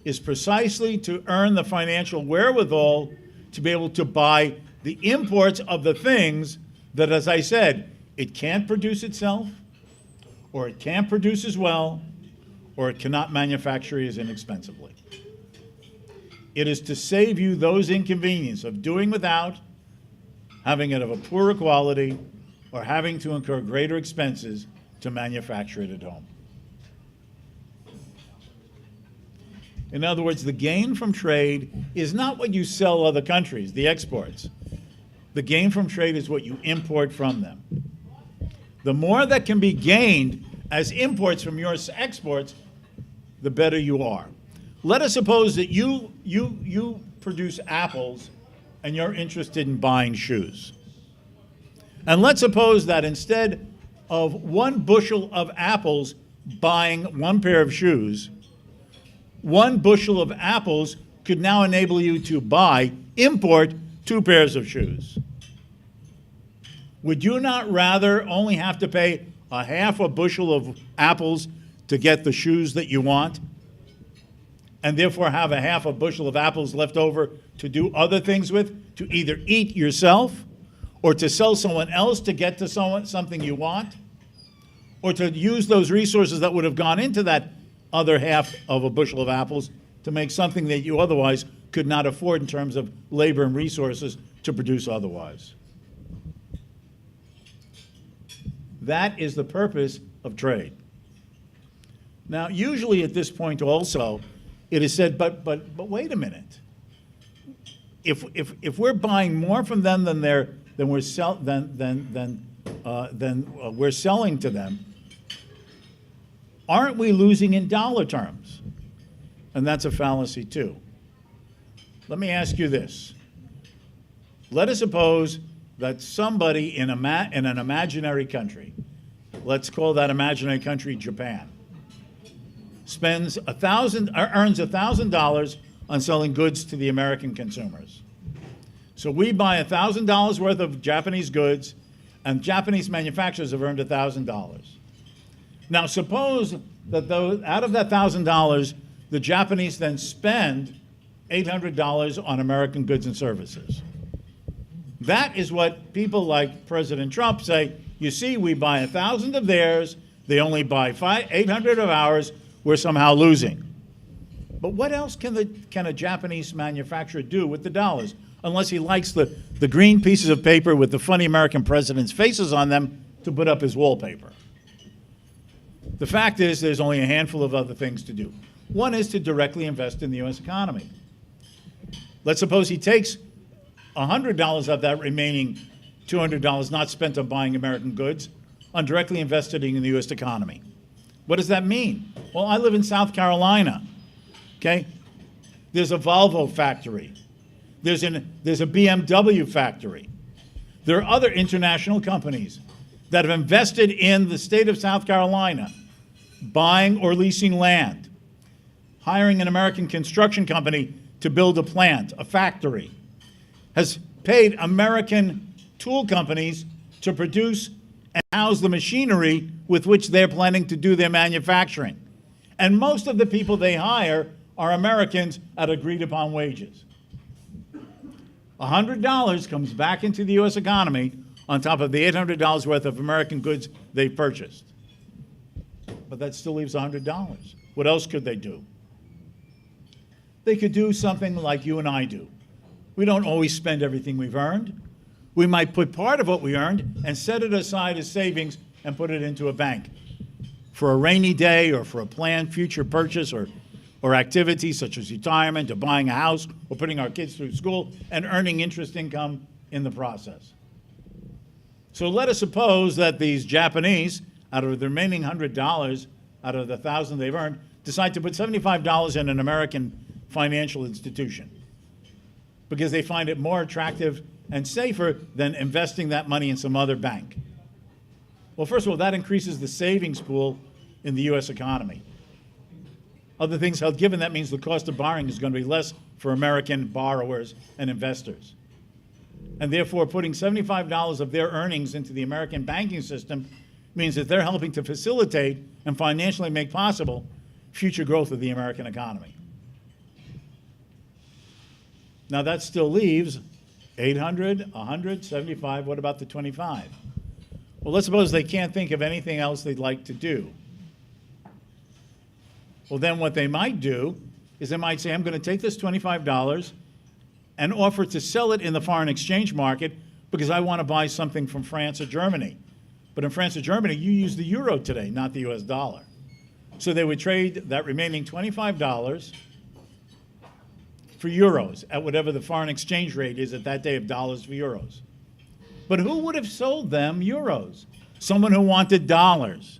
is precisely to earn the financial wherewithal to be able to buy the imports of the things that, as I said, it can't produce itself, or it can't produce as well, or it cannot manufacture as inexpensively. It is to save you those inconveniences of doing without, having it of a poorer quality, or having to incur greater expenses to manufacture it at home. In other words, the gain from trade is not what you sell other countries, the exports. The gain from trade is what you import from them. The more that can be gained as imports from your exports, the better you are. Let us suppose that you produce apples and you're interested in buying shoes. And let's suppose that instead of 1 bushel of apples buying 1 pair of shoes, 1 bushel of apples could now enable you to import 2 pairs of shoes. Would you not rather only have to pay a half a bushel of apples to get the shoes that you want, and therefore have a half a bushel of apples left over to do other things with, to either eat yourself, or to sell someone else to get to something you want, or to use those resources that would have gone into that other half of a bushel of apples to make something that you otherwise could not afford in terms of labor and resources to produce otherwise? That is the purpose of trade. Now, usually at this point also, it is said, but wait a minute. If we're buying more from them than we're selling to them, aren't we losing in dollar terms? And that's a fallacy too. Let me ask you this. Let us suppose that somebody in an imaginary country, let's call that imaginary country Japan, earns $1,000 on selling goods to the American consumers. So we buy $1,000 worth of Japanese goods, and Japanese manufacturers have earned $1,000. Now suppose that out of that $1,000, the Japanese then spend $800 on American goods and services. That is what people like President Trump say, you see, we buy 1,000 of theirs, they only buy 800 of ours, we're somehow losing. But what else can a Japanese manufacturer do with the dollars? Unless he likes the green pieces of paper with the funny American presidents' faces on them to put up his wallpaper. The fact is, there's only a handful of other things to do. One is to directly invest in the U.S. economy. Let's suppose he takes $100 of that remaining $200 not spent on buying American goods on directly investing in the U.S. economy. What does that mean? Well, I live in South Carolina, okay? There's a Volvo factory. There's a BMW factory. There are other international companies that have invested in the state of South Carolina, buying or leasing land, hiring an American construction company to build a plant, a factory, has paid American tool companies to produce and house the machinery with which they're planning to do their manufacturing. And most of the people they hire are Americans at agreed upon wages. $100 comes back into the U.S. economy on top of the $800 worth of American goods they purchased. But that still leaves $100. What else could they do? They could do something like you and I do. We don't always spend everything we've earned. We might put part of what we earned and set it aside as savings and put it into a bank for a rainy day or for a planned future purchase or activities such as retirement or buying a house or putting our kids through school and earning interest income in the process. So let us suppose that these Japanese, out of the remaining $100 out of the $1,000 they've earned, decide to put $75 in an American financial institution because they find it more attractive and safer than investing that money in some other bank. Well, first of all, that increases the savings pool in the U.S. economy. Other things held given, that means the cost of borrowing is going to be less for American borrowers and investors. And therefore, putting $75 of their earnings into the American banking system means that they're helping to facilitate and financially make possible future growth of the American economy. Now, that still leaves 800, 100, 75. What about the 25? Well, let's suppose they can't think of anything else they'd like to do. Well, then what they might do is they might say, I'm going to take this $25 and offer to sell it in the foreign exchange market because I want to buy something from France or Germany. But in France or Germany, you use the euro today, not the US dollar. So they would trade that remaining $25 for euros at whatever the foreign exchange rate is at that day of dollars for euros. But who would have sold them euros? Someone who wanted dollars.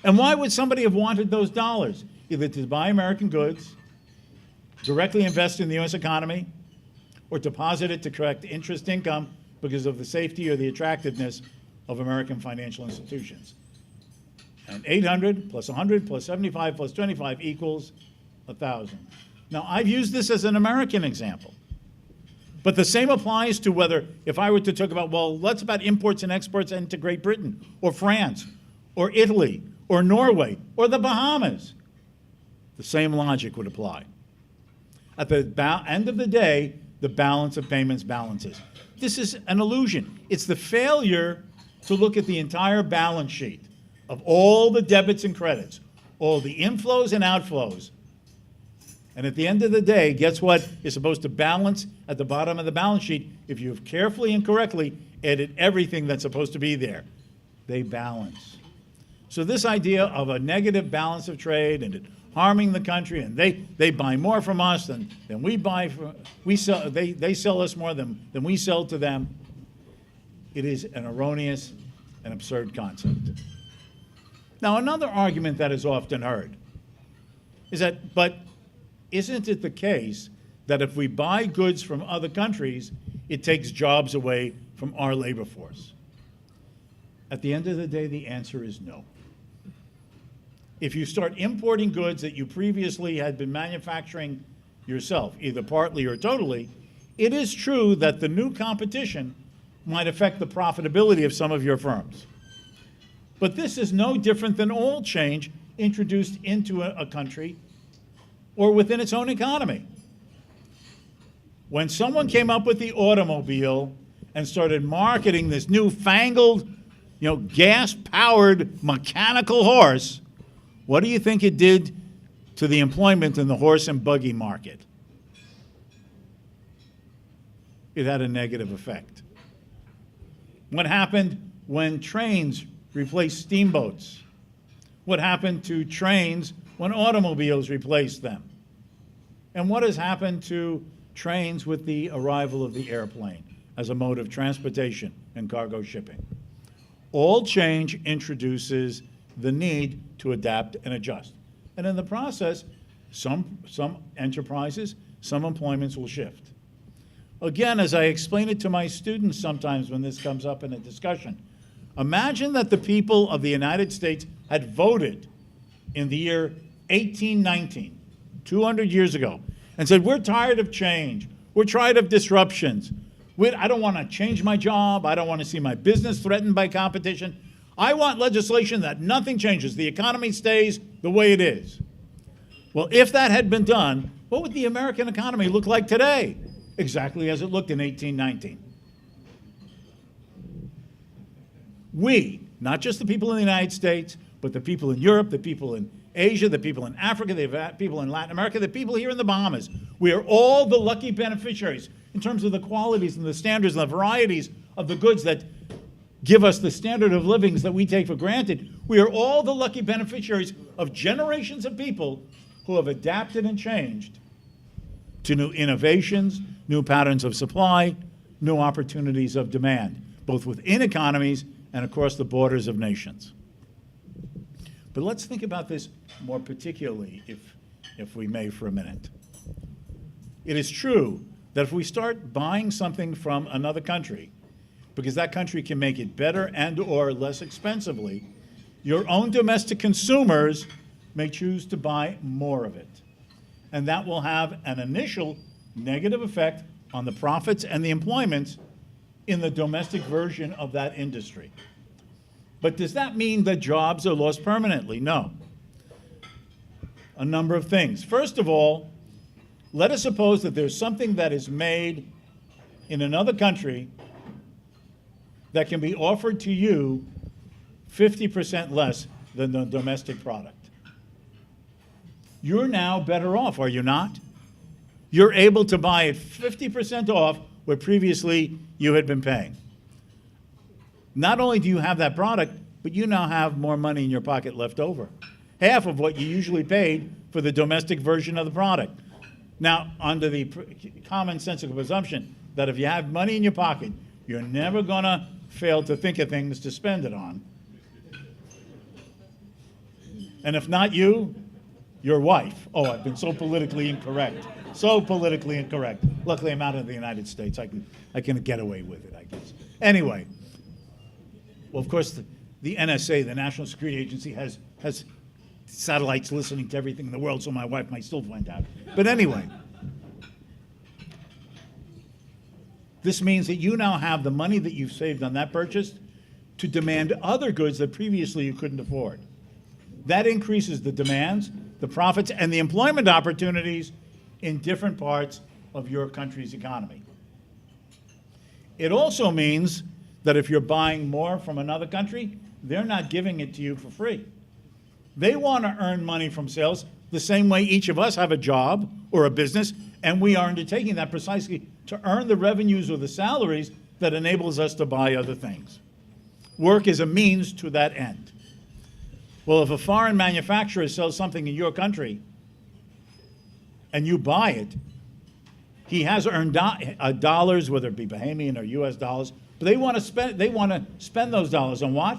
And why would somebody have wanted those dollars? Either to buy American goods, directly invest in the U.S. economy, or deposit it to collect interest income because of the safety or the attractiveness of American financial institutions. And 800 plus 100 plus 75 plus 25 equals 1,000. Now, I've used this as an American example. But the same applies to whether, if I were to talk about, well, let's about imports and exports into Great Britain, or France, or Italy, or Norway, or the Bahamas. The same logic would apply. At the end of the day, the balance of payments balances. This is an illusion. It's the failure to look at the entire balance sheet of all the debits and credits, all the inflows and outflows. And at the end of the day, guess what is supposed to balance at the bottom of the balance sheet if you've carefully and correctly added everything that's supposed to be there? They balance. So this idea of a negative balance of trade and it harming the country, and they buy more from us than we buy from, they sell us more than we sell to them. It is an erroneous and absurd concept. Now, another argument that is often heard is that, but isn't it the case that if we buy goods from other countries, it takes jobs away from our labor force? At the end of the day, the answer is no. If you start importing goods that you previously had been manufacturing yourself, either partly or totally, it is true that the new competition might affect the profitability of some of your firms. But this is no different than all change introduced into a country or within its own economy. When someone came up with the automobile and started marketing this newfangled, gas-powered mechanical horse, what do you think it did to the employment in the horse and buggy market? It had a negative effect. What happened when trains replaced steamboats? What happened to trains when automobiles replaced them? And what has happened to trains with the arrival of the airplane as a mode of transportation and cargo shipping? All change introduces the need to adapt and adjust. And in the process, some enterprises, some employments will shift. Again, as I explain it to my students sometimes when this comes up in a discussion, imagine that the people of the United States had voted in the year 1819, 200 years ago, and said, we're tired of change. We're tired of disruptions. I don't want to change my job. I don't want to see my business threatened by competition. I want legislation that nothing changes. The economy stays the way it is. Well, if that had been done, what would the American economy look like today? Exactly as it looked in 1819. We, not just the people in the United States, but the people in Europe, the people in Asia, the people in Africa, the people in Latin America, the people here in the Bahamas, we are all the lucky beneficiaries in terms of the qualities and the standards and the varieties of the goods that give us the standard of livings that we take for granted. We are all the lucky beneficiaries of generations of people who have adapted and changed to new innovations, new patterns of supply, new opportunities of demand, both within economies and across the borders of nations. But let's think about this more particularly, if we may, for a minute. It is true that if we start buying something from another country, because that country can make it better and or less expensively, your own domestic consumers may choose to buy more of it. And that will have an initial negative effect on the profits and the employment in the domestic version of that industry. But does that mean that jobs are lost permanently? No. A number of things. First of all, let us suppose that there's something that is made in another country that can be offered to you 50% less than the domestic product. You're now better off, are you not? You're able to buy it 50% off where previously you had been paying. Not only do you have that product, but you now have more money in your pocket left over. Half of what you usually paid for the domestic version of the product. Now, under the commonsensical presumption that if you have money in your pocket, you're never going to fail to think of things to spend it on. And if not you, your wife. Oh, I've been so politically incorrect. So politically incorrect. Luckily, I'm out of the United States. I can get away with it, I guess. Anyway. Well, of course, the NSA, the National Security Agency, has satellites listening to everything in the world, so my wife might still find out. But anyway, this means that you now have the money that you've saved on that purchase to demand other goods that previously you couldn't afford. That increases the demands, the profits, and the employment opportunities in different parts of your country's economy. It also means that if you're buying more from another country, they're not giving it to you for free. They want to earn money from sales the same way each of us have a job or a business, and we are undertaking that precisely to earn the revenues or the salaries that enables us to buy other things. Work is a means to that end. Well, if a foreign manufacturer sells something in your country and you buy it, he has earned dollars, whether it be Bahamian or US dollars, but they want to spend those dollars on what?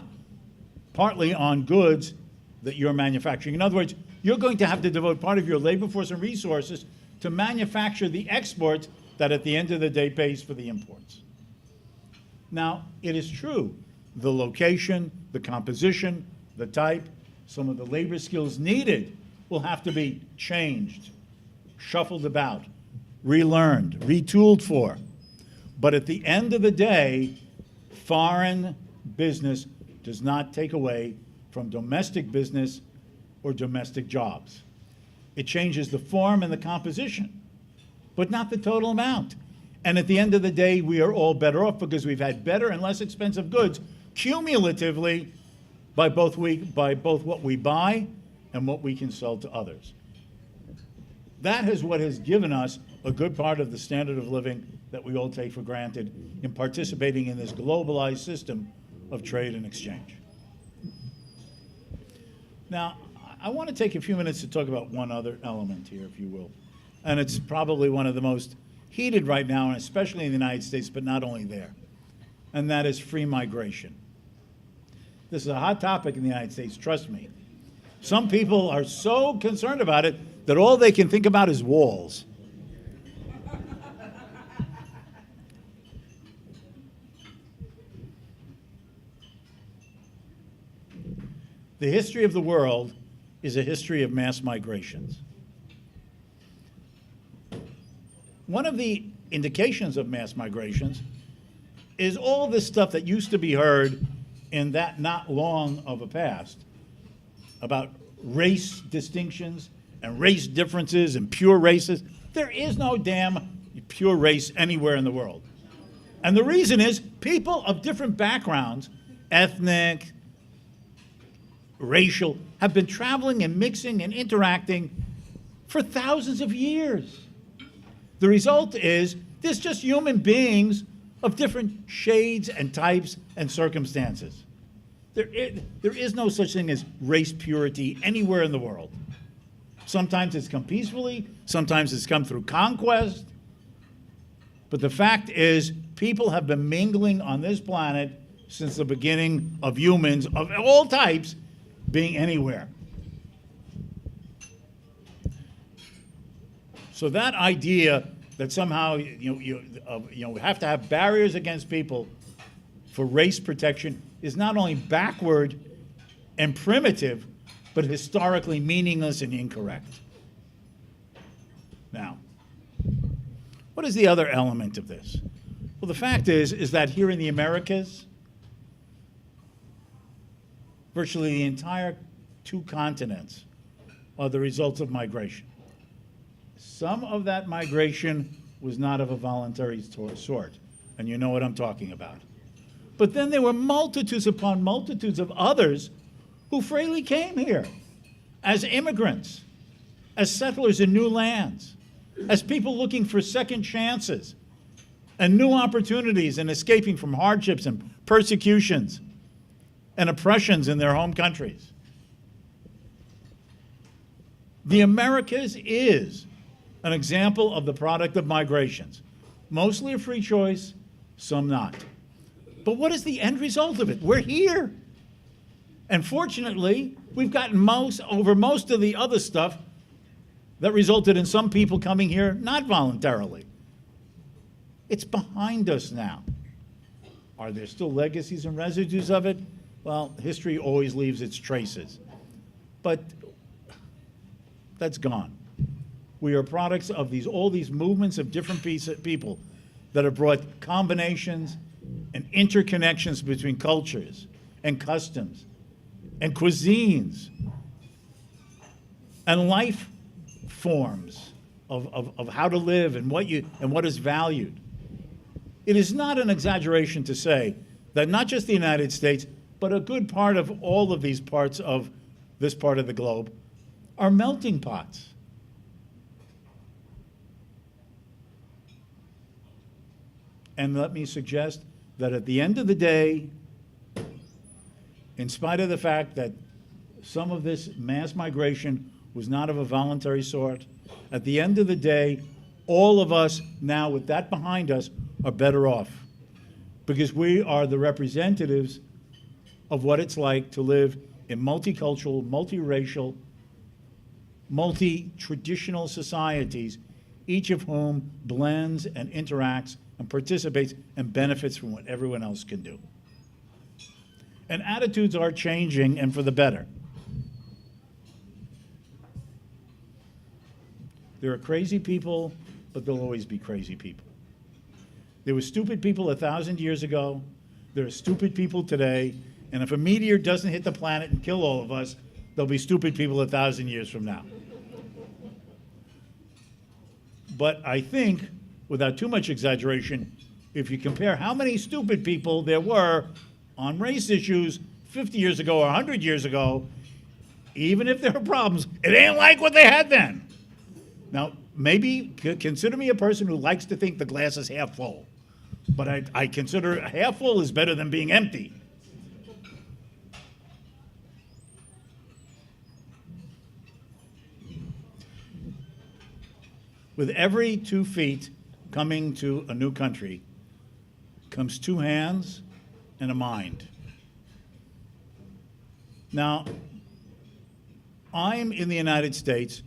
Partly on goods that you're manufacturing. In other words, you're going to have to devote part of your labor force and resources to manufacture the exports that at the end of the day pays for the imports. Now, it is true, the location, the composition, the type, some of the labor skills needed will have to be changed, shuffled about, relearned, retooled for. But at the end of the day, foreign business does not take away from domestic business or domestic jobs. It changes the form and the composition, but not the total amount. And at the end of the day, we are all better off because we've had better and less expensive goods cumulatively by both what we buy and what we can sell to others. That is what has given us a good part of the standard of living that we all take for granted in participating in this globalized system of trade and exchange. Now, I want to take a few minutes to talk about one other element here, if you will. And it's probably one of the most heated right now, and especially in the United States, but not only there. And that is free migration. This is a hot topic in the United States, trust me. Some people are so concerned about it that all they can think about is walls. the history of the world is a history of mass migrations. One of the indications of mass migrations is all this stuff that used to be heard in that not long of a past about race distinctions and race differences and pure races. There is no damn pure race anywhere in the world. And the reason is people of different backgrounds, ethnic, racial, have been traveling and mixing and interacting for thousands of years. The result is there's just human beings of different shades and types and circumstances. There is no such thing as race purity anywhere in the world. Sometimes it's come peacefully, sometimes it's come through conquest. But the fact is, people have been mingling on this planet since the beginning of humans of all types being anywhere. So that idea that somehow you have to have barriers against people for race protection is not only backward and primitive, but historically meaningless and incorrect. Now, what is the other element of this? Well, the fact is that here in the Americas, virtually the entire 2 continents are the results of migration. Some of that migration was not of a voluntary sort, and you know what I'm talking about. But then there were multitudes upon multitudes of others who freely came here as immigrants, as settlers in new lands, as people looking for second chances and new opportunities and escaping from hardships and persecutions and oppressions in their home countries. The Americas is an example of the product of migrations, mostly a free choice, some not. But what is the end result of it? We're here. And fortunately, we've gotten over most of the other stuff that resulted in some people coming here not voluntarily. It's behind us now. Are there still legacies and residues of it? Well, history always leaves its traces. But that's gone. We are products of all these movements of different people that have brought combinations and interconnections between cultures and customs and cuisines and life forms of how to live and what is valued. It is not an exaggeration to say that not just the United States, but a good part of all of these parts of this part of the globe are melting pots. And let me suggest that at the end of the day, in spite of the fact that some of this mass migration was not of a voluntary sort, at the end of the day, all of us now with that behind us are better off because we are the representatives of what it's like to live in multicultural, multiracial, multi-traditional societies, each of whom blends and interacts and participates and benefits from what everyone else can do. And attitudes are changing, and for the better. There are crazy people, but there'll always be crazy people. There were stupid people 1,000 years ago. There are stupid people today. And if a meteor doesn't hit the planet and kill all of us, there'll be stupid people 1,000 years from now. But I think, without too much exaggeration, if you compare how many stupid people there were on race issues 50 years ago or 100 years ago, even if there are problems, it ain't like what they had then. Now, maybe consider me a person who likes to think the glass is half full, but I consider half full is better than being empty. With every 2 feet coming to a new country comes 2 hands and a mind. Now, I'm in the United States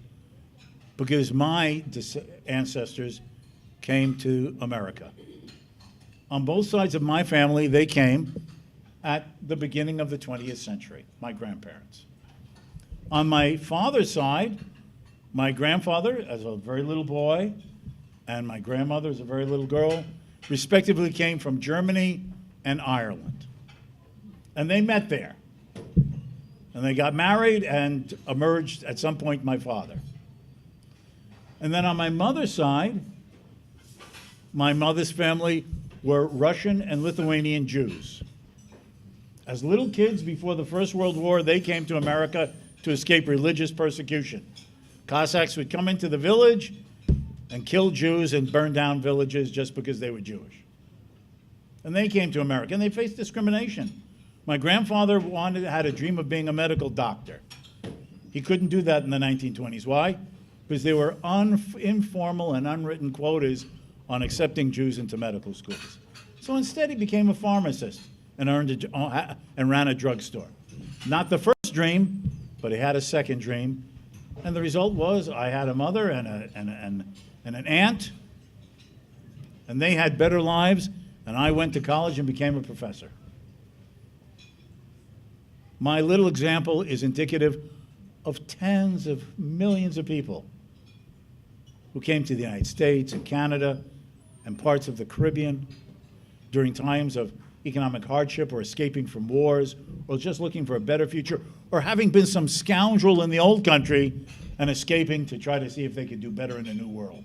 because my ancestors came to America. On both sides of my family, they came at the beginning of the 20th century, my grandparents. On my father's side, my grandfather, as a very little boy, and my grandmother, as a very little girl, respectively came from Germany and Ireland. And they met there. And they got married and emerged at some point my father. And then on my mother's side, my mother's family were Russian and Lithuanian Jews. As little kids before the First World War, they came to America to escape religious persecution. Cossacks would come into the village and kill Jews and burn down villages just because they were Jewish. And they came to America, and they faced discrimination. My grandfather had a dream of being a medical doctor. He couldn't do that in the 1920s. Why? Because there were informal and unwritten quotas on accepting Jews into medical schools. So instead, he became a pharmacist and ran a drugstore. Not the first dream, but he had a second dream. And the result was I had a mother and an aunt, and they had better lives, and I went to college and became a professor. My little example is indicative of tens of millions of people who came to the United States and Canada and parts of the Caribbean during times of economic hardship or escaping from wars or just looking for a better future or having been some scoundrel in the old country and escaping to try to see if they could do better in a new world.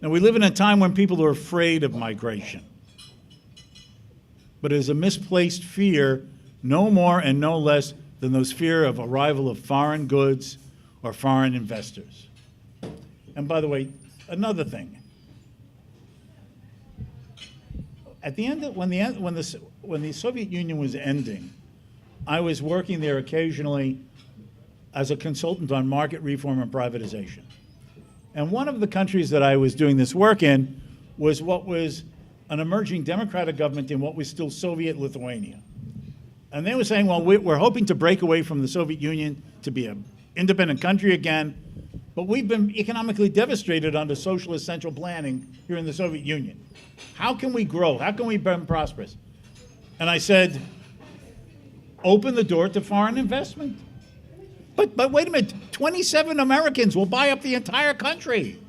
Now, we live in a time when people are afraid of migration. But it is a misplaced fear, no more and no less than those fear of arrival of foreign goods or foreign investors. And by the way, another thing. At the end of, when the Soviet Union was ending, I was working there occasionally as a consultant on market reform and privatization. And one of the countries that I was doing this work in was what was an emerging democratic government in what was still Soviet Lithuania. And they were saying, well, we're hoping to break away from the Soviet Union to be an independent country again, but we've been economically devastated under socialist central planning here in the Soviet Union. How can we grow? How can we become prosperous? And I said, open the door to foreign investment. But wait a minute, 27 Americans will buy up the entire country.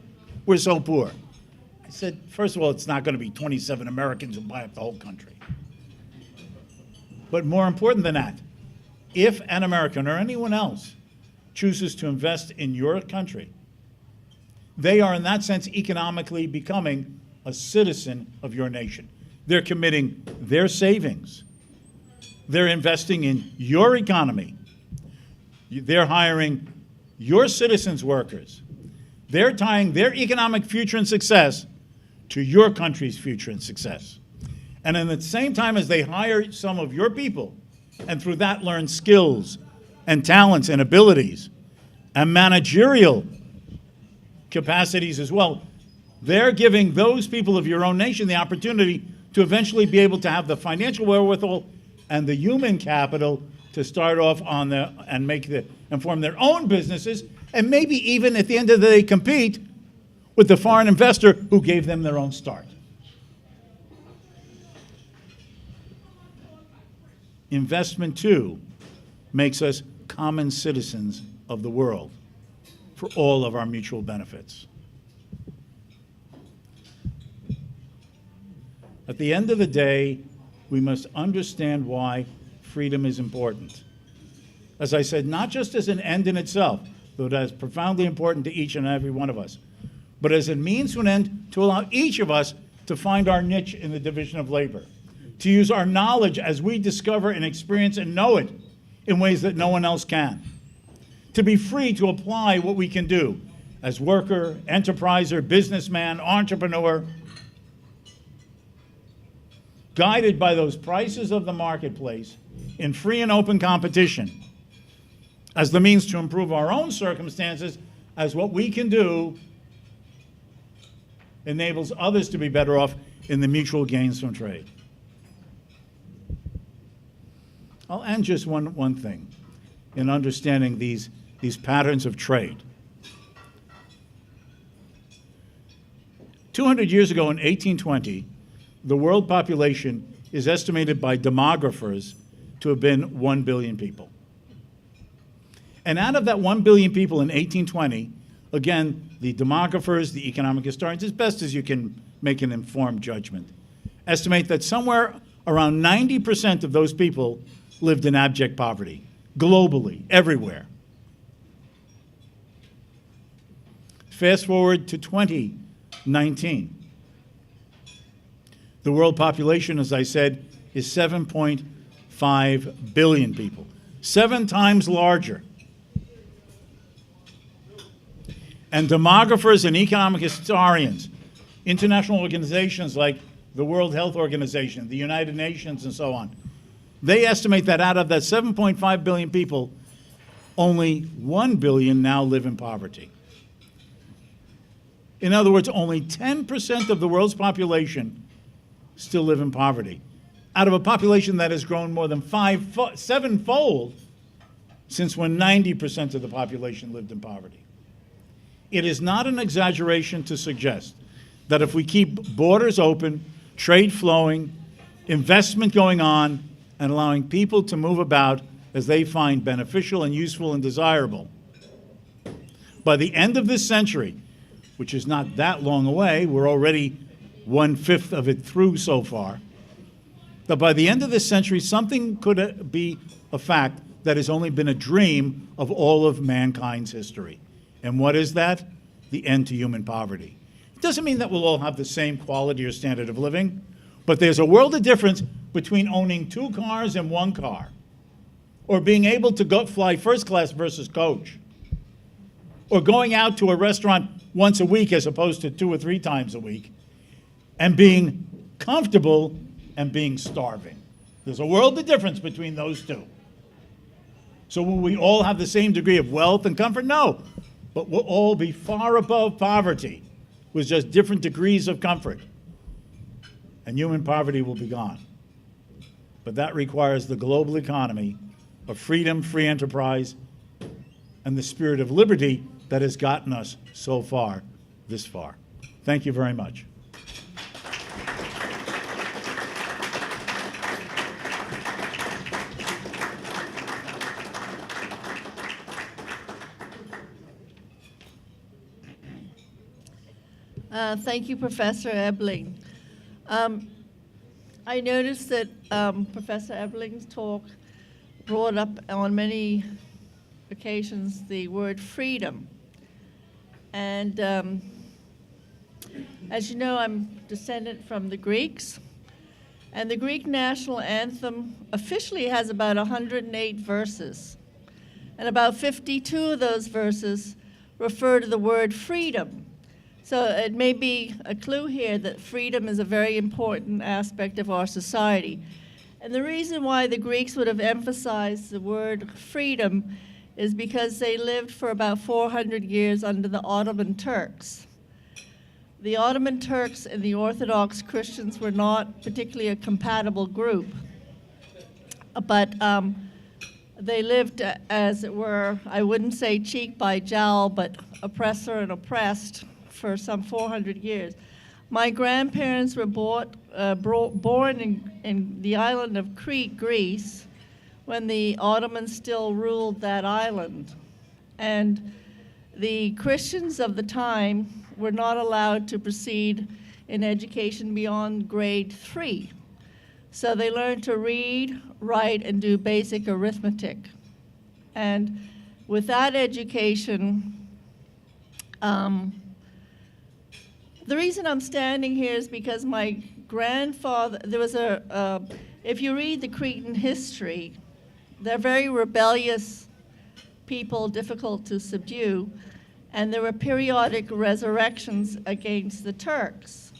We're so poor. I said, first of all, it's not going to be 27 Americans who buy up the whole country. But more important than that, if an American or anyone else chooses to invest in your country, they are in that sense economically becoming a citizen of your nation. They're committing their savings. They're investing in your economy. They're hiring your citizens' workers. They're tying their economic future and success to your country's future and success. And at the same time as they hire some of your people, and through that learn skills and talents and abilities and managerial capacities as well, they're giving those people of your own nation the opportunity to eventually be able to have the financial wherewithal and the human capital to start off on and form their own businesses, and maybe even at the end of the day compete with the foreign investor who gave them their own start. Investment, too, makes us common citizens of the world for all of our mutual benefits. At the end of the day, we must understand why freedom is important. As I said, not just as an end in itself, though that is profoundly important to each and every one of us, but as a means to an end to allow each of us to find our niche in the division of labor, to use our knowledge as we discover and experience and know it in ways that no one else can, to be free to apply what we can do as worker, enterpriser, businessman, entrepreneur, guided by those prices of the marketplace in free and open competition as the means to improve our own circumstances, as what we can do enables others to be better off in the mutual gains from trade. I'll end just one thing in understanding these patterns of trade. 200 years ago in 1820, the world population is estimated by demographers to have been 1 billion people. And out of that 1 billion people in 1820, again, the demographers, the economic historians, as best as you can make an informed judgment, estimate that somewhere around 90% of those people lived in abject poverty, globally, everywhere. Fast forward to 2019. The world population, as I said, is 7.5 billion people, 7 times larger. And demographers and economic historians, international organizations like the World Health Organization, the United Nations, and so on, they estimate that out of that 7.5 billion people, only 1 billion now live in poverty. In other words, only 10% of the world's population still live in poverty, out of a population that has grown more than 7-fold since when 90% of the population lived in poverty. It is not an exaggeration to suggest that if we keep borders open, trade flowing, investment going on, and allowing people to move about as they find beneficial and useful and desirable, by the end of this century, which is not that long away, we're already 1/5 of it through so far, that by the end of this century, something could be a fact that has only been a dream of all of mankind's history. And what is that? The end to human poverty. It doesn't mean that we'll all have the same quality or standard of living, but there's a world of difference between owning 2 cars and 1 car, or being able to go fly first class versus coach, or going out to a restaurant once a week as opposed to 2 or 3 times a week, and being comfortable and being starving. There's a world of difference between those two. So will we all have the same degree of wealth and comfort? No. But we'll all be far above poverty with just different degrees of comfort. And human poverty will be gone. But that requires the global economy of freedom, free enterprise, and the spirit of liberty that has gotten us so far, this far. Thank you very much. Thank you, Professor Eberling. I noticed that Professor Eberling's talk brought up on many occasions the word freedom. And as you know, I'm descendant from the Greeks. And the Greek national anthem officially has about 108 verses. And about 52 of those verses refer to the word freedom. So it may be a clue here that freedom is a very important aspect of our society. And the reason why the Greeks would have emphasized the word freedom is because they lived for about 400 years under the Ottoman Turks. The Ottoman Turks and the Orthodox Christians were not particularly a compatible group, but they lived, as it were, I wouldn't say cheek by jowl, but oppressor and oppressed for some 400 years. My grandparents were born in the island of Crete, Greece, when the Ottomans still ruled that island. And the Christians of the time were not allowed to proceed in education beyond grade 3. So they learned to read, write, and do basic arithmetic. And with that education, the reason I'm standing here is because my grandfather, there was if you read the Cretan history, they're very rebellious people, difficult to subdue, and there were periodic resurrections against the Turks.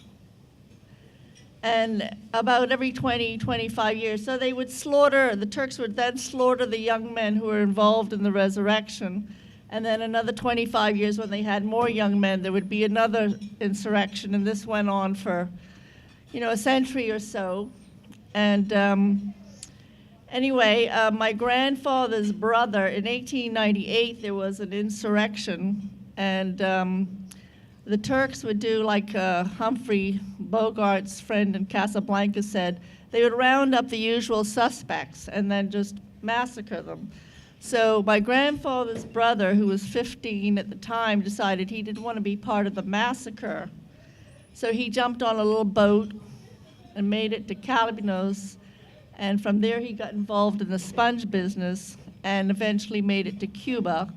And about every 20, 25 years, so they would the Turks would then slaughter the young men who were involved in the resurrection. And then another 25 years, when they had more young men, there would be another insurrection, and this went on for, a century or so. And anyway, my grandfather's brother, in 1898, there was an insurrection, and the Turks would do like Humphrey Bogart's friend in Casablanca said, they would round up the usual suspects and then just massacre them. So my grandfather's brother, who was 15 at the time, decided he didn't want to be part of the massacre. So he jumped on a little boat and made it to Calabinos, and from there he got involved in the sponge business and eventually made it to Cuba.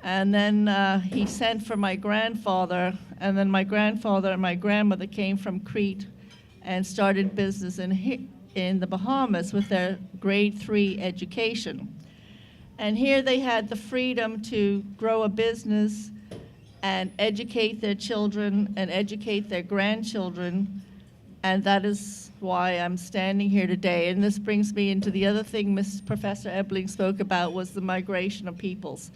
And then he sent for my grandfather, and then my grandfather and my grandmother came from Crete and started business in the Bahamas with their grade 3 education. And here they had the freedom to grow a business and educate their children and educate their grandchildren, and that is why I'm standing here today. And this brings me into the other thing Professor Eberling spoke about, was the migration of peoples.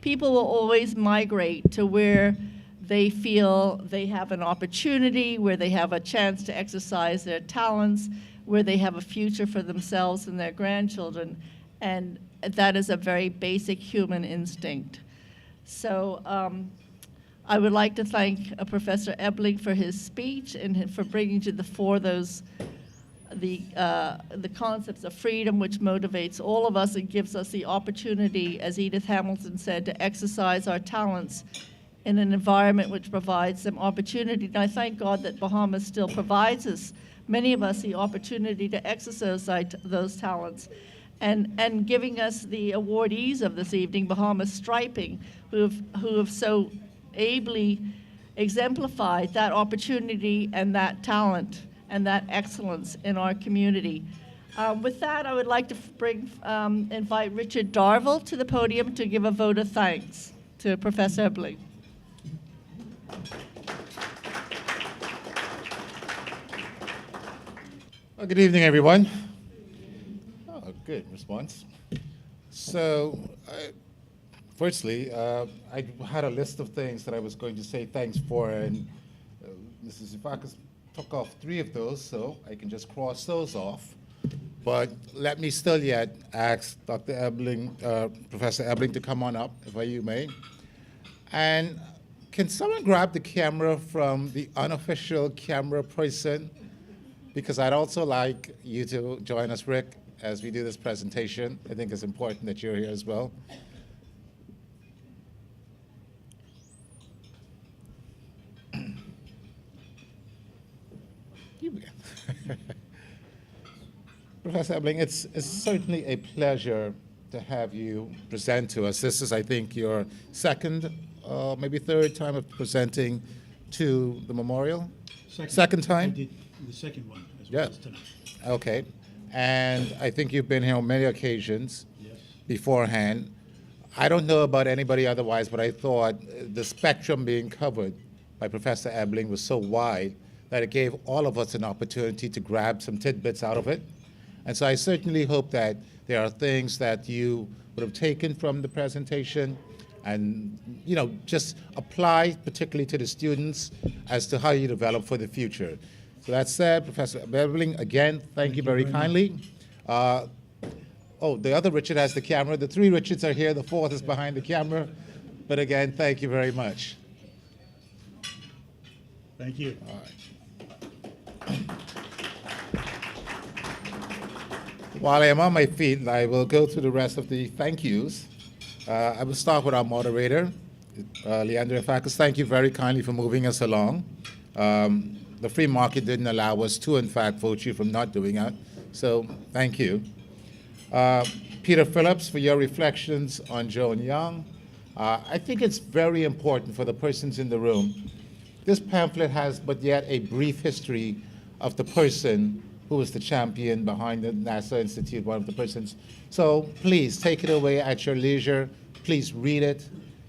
People will always migrate to where they feel they have an opportunity, where they have a chance to exercise their talents, where they have a future for themselves and their grandchildren, and that is a very basic human instinct. So I would like to thank Professor Eberling for his speech and for bringing to the fore the concepts of freedom, which motivates all of us and gives us the opportunity, as Edith Hamilton said, to exercise our talents in an environment which provides them opportunity. And I thank God that Bahamas still provides us, many of us, the opportunity to exercise those talents. And giving us the awardees of this evening, Bahamas Striping, who have so ably exemplified that opportunity and that talent and that excellence in our community. With that, I would like to invite Richard Darville to the podium to give a vote of thanks to Professor Eberling. Well, good evening, everyone. Oh, good response. So, firstly, I had a list of things that I was going to say thanks for, and Mrs. Zifakis took off 3 of those, so I can just cross those off. But let me still yet ask Dr. Eberling, Professor Eberling, to come on up, if you may. And can someone grab the camera from the unofficial camera person? Because I'd also like you to join us, Rick, as we do this presentation. I think it's important that you're here as well. Professor Eberling, it's certainly a pleasure to have you present to us. This is, I think, your second, maybe third time of presenting to the memorial? Second time? I did the second one as Yeah. well as tonight. Okay. And I think you've been here on many occasions Yes. beforehand. I don't know about anybody otherwise, but I thought the spectrum being covered by Professor Eberling was so wide that it gave all of us an opportunity to grab some tidbits out of it. And so I certainly hope that there are things that you would have taken from the presentation and, you know, just apply particularly to the students as to how you develop for the future. So that said, Professor Eberling, again, thank you very kindly. Oh, the other Richard has the camera. The 3 Richards are here. The 4th is behind the camera. But again, thank you very much. Thank you. All right. While I am on my feet, I will go through the rest of the thank yous. I will start with our moderator, Leandra Fakus. Thank you very kindly for moving us along. The free market didn't allow us to, in fact, vote you from not doing that. So thank you. Peter Phillips, for your reflections on Joan Young. I think it's very important for the persons in the room. This pamphlet has but yet a brief history of the person who was the champion behind the NASA Institute, one of the persons. So please take it away at your leisure. Please read it,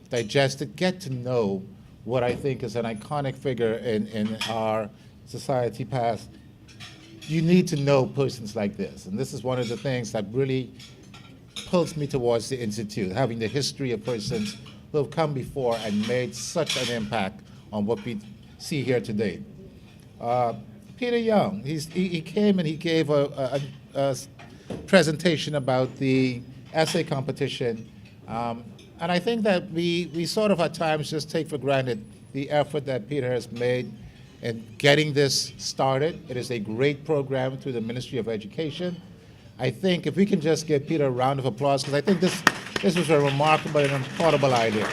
digest it, get to know what I think is an iconic figure in our society past. You need to know persons like this. And this is one of the things that really pulls me towards the Institute, having the history of persons who have come before and made such an impact on what we see here today. Peter Young, he came and he gave a presentation about the essay competition. And I think that we sort of at times just take for granted the effort that Peter has made in getting this started. It is a great program through the Ministry of Education. I think if we can just give Peter a round of applause, because I think this was a remarkable and affordable idea.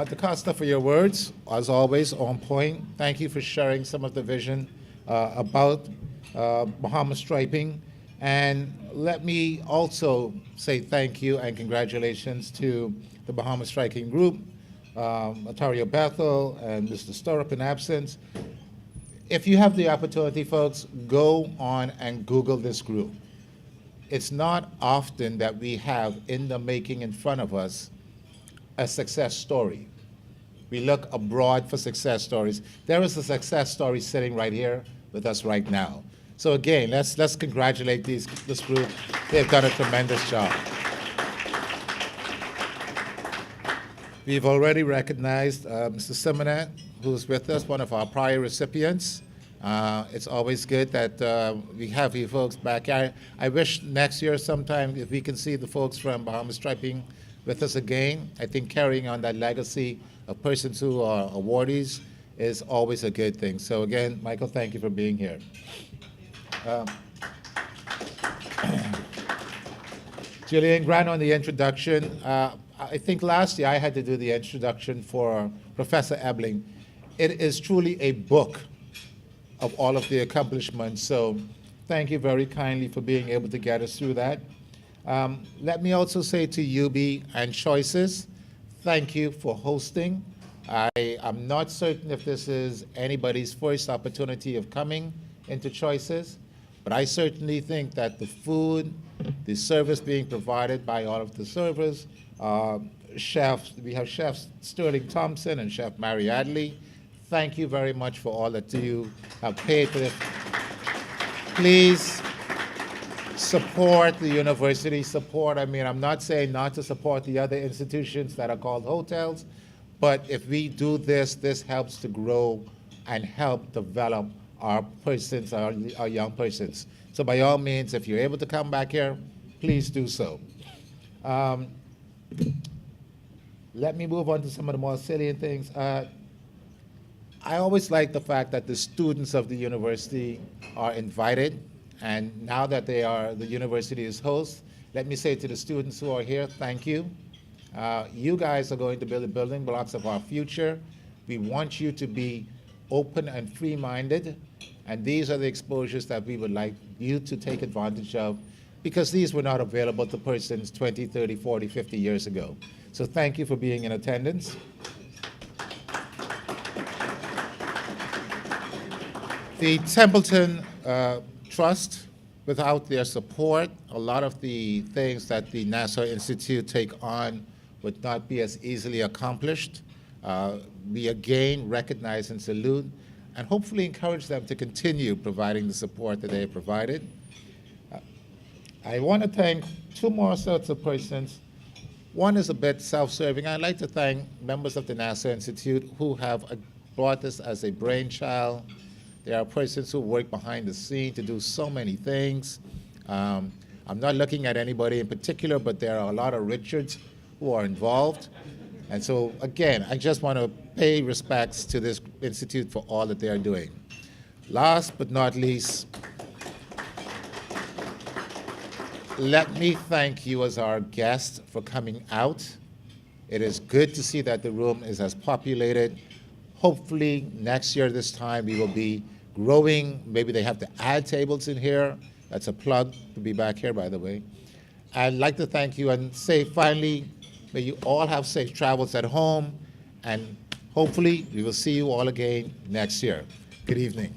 DaCosta, for your words, as always, on point. Thank you for sharing some of the vision about Bahamas striping. And let me also say thank you and congratulations to the Bahamas Striking Group, Atario Bethel and Mr. Stirrup in absence. If you have the opportunity, folks, go on and Google this group. It's not often that we have in the making in front of us a success story. We look abroad for success stories. There is a success story sitting right here with us right now. So again, let's congratulate this group. They've done a tremendous job. We've already recognized Mr. Simonet, who's with us, one of our prior recipients. It's always good that we have you folks back. I wish next year sometime if we can see the folks from Bahamas Striping with us again. I think carrying on that legacy of persons who are awardees is always a good thing. So again, Michael, thank you for being here. Gillian Grant on the introduction. I think last year I had to do the introduction for Professor Eberling. It is truly a book of all of the accomplishments. So thank you very kindly for being able to get us through that. Let me also say to UB and Choices, thank you for hosting. I am not certain if this is anybody's first opportunity of coming into Choices, but I certainly think that the food, the service being provided by all of the servers, chefs, we have Chef Sterling Thompson and Chef Mary Adley. Thank you very much for all that you have paid for this. Please support the university, I mean, I'm not saying not to support the other institutions that are called hotels, but if we do this, this helps to grow and help develop our persons, our young persons. So by all means, if you're able to come back here, please do so. Let me move on to some of the more salient things. I always like the fact that the students of the university are invited, and now that the university is host, let me say to the students who are here, thank you. You guys are going to build the building blocks of our future. We want you to be open and free-minded, and these are the exposures that we would like you to take advantage of, because these were not available to persons 20, 30, 40, 50 years ago. So thank you for being in attendance. The Templeton Trust, without their support, a lot of the things that the Nassau Institute take on would not be as easily accomplished. We again recognize and salute and hopefully encourage them to continue providing the support that they have provided. I want to thank two more sorts of persons. One is a bit self-serving. I'd like to thank members of the Nassau Institute who have brought this as a brainchild. There are persons who work behind the scene to do so many things. I'm not looking at anybody in particular, but there are a lot of Richards who are involved. And so, again, I just want to pay respects to this institute for all that they are doing. Last but not least, let me thank you as our guest for coming out. It is good to see that the room is as populated. Hopefully, next year this time, we will be growing. Maybe they have to add tables in here. That's a plug to be back here, by the way. I'd like to thank you and say, finally, may you all have safe travels at home, and hopefully we will see you all again next year. Good evening.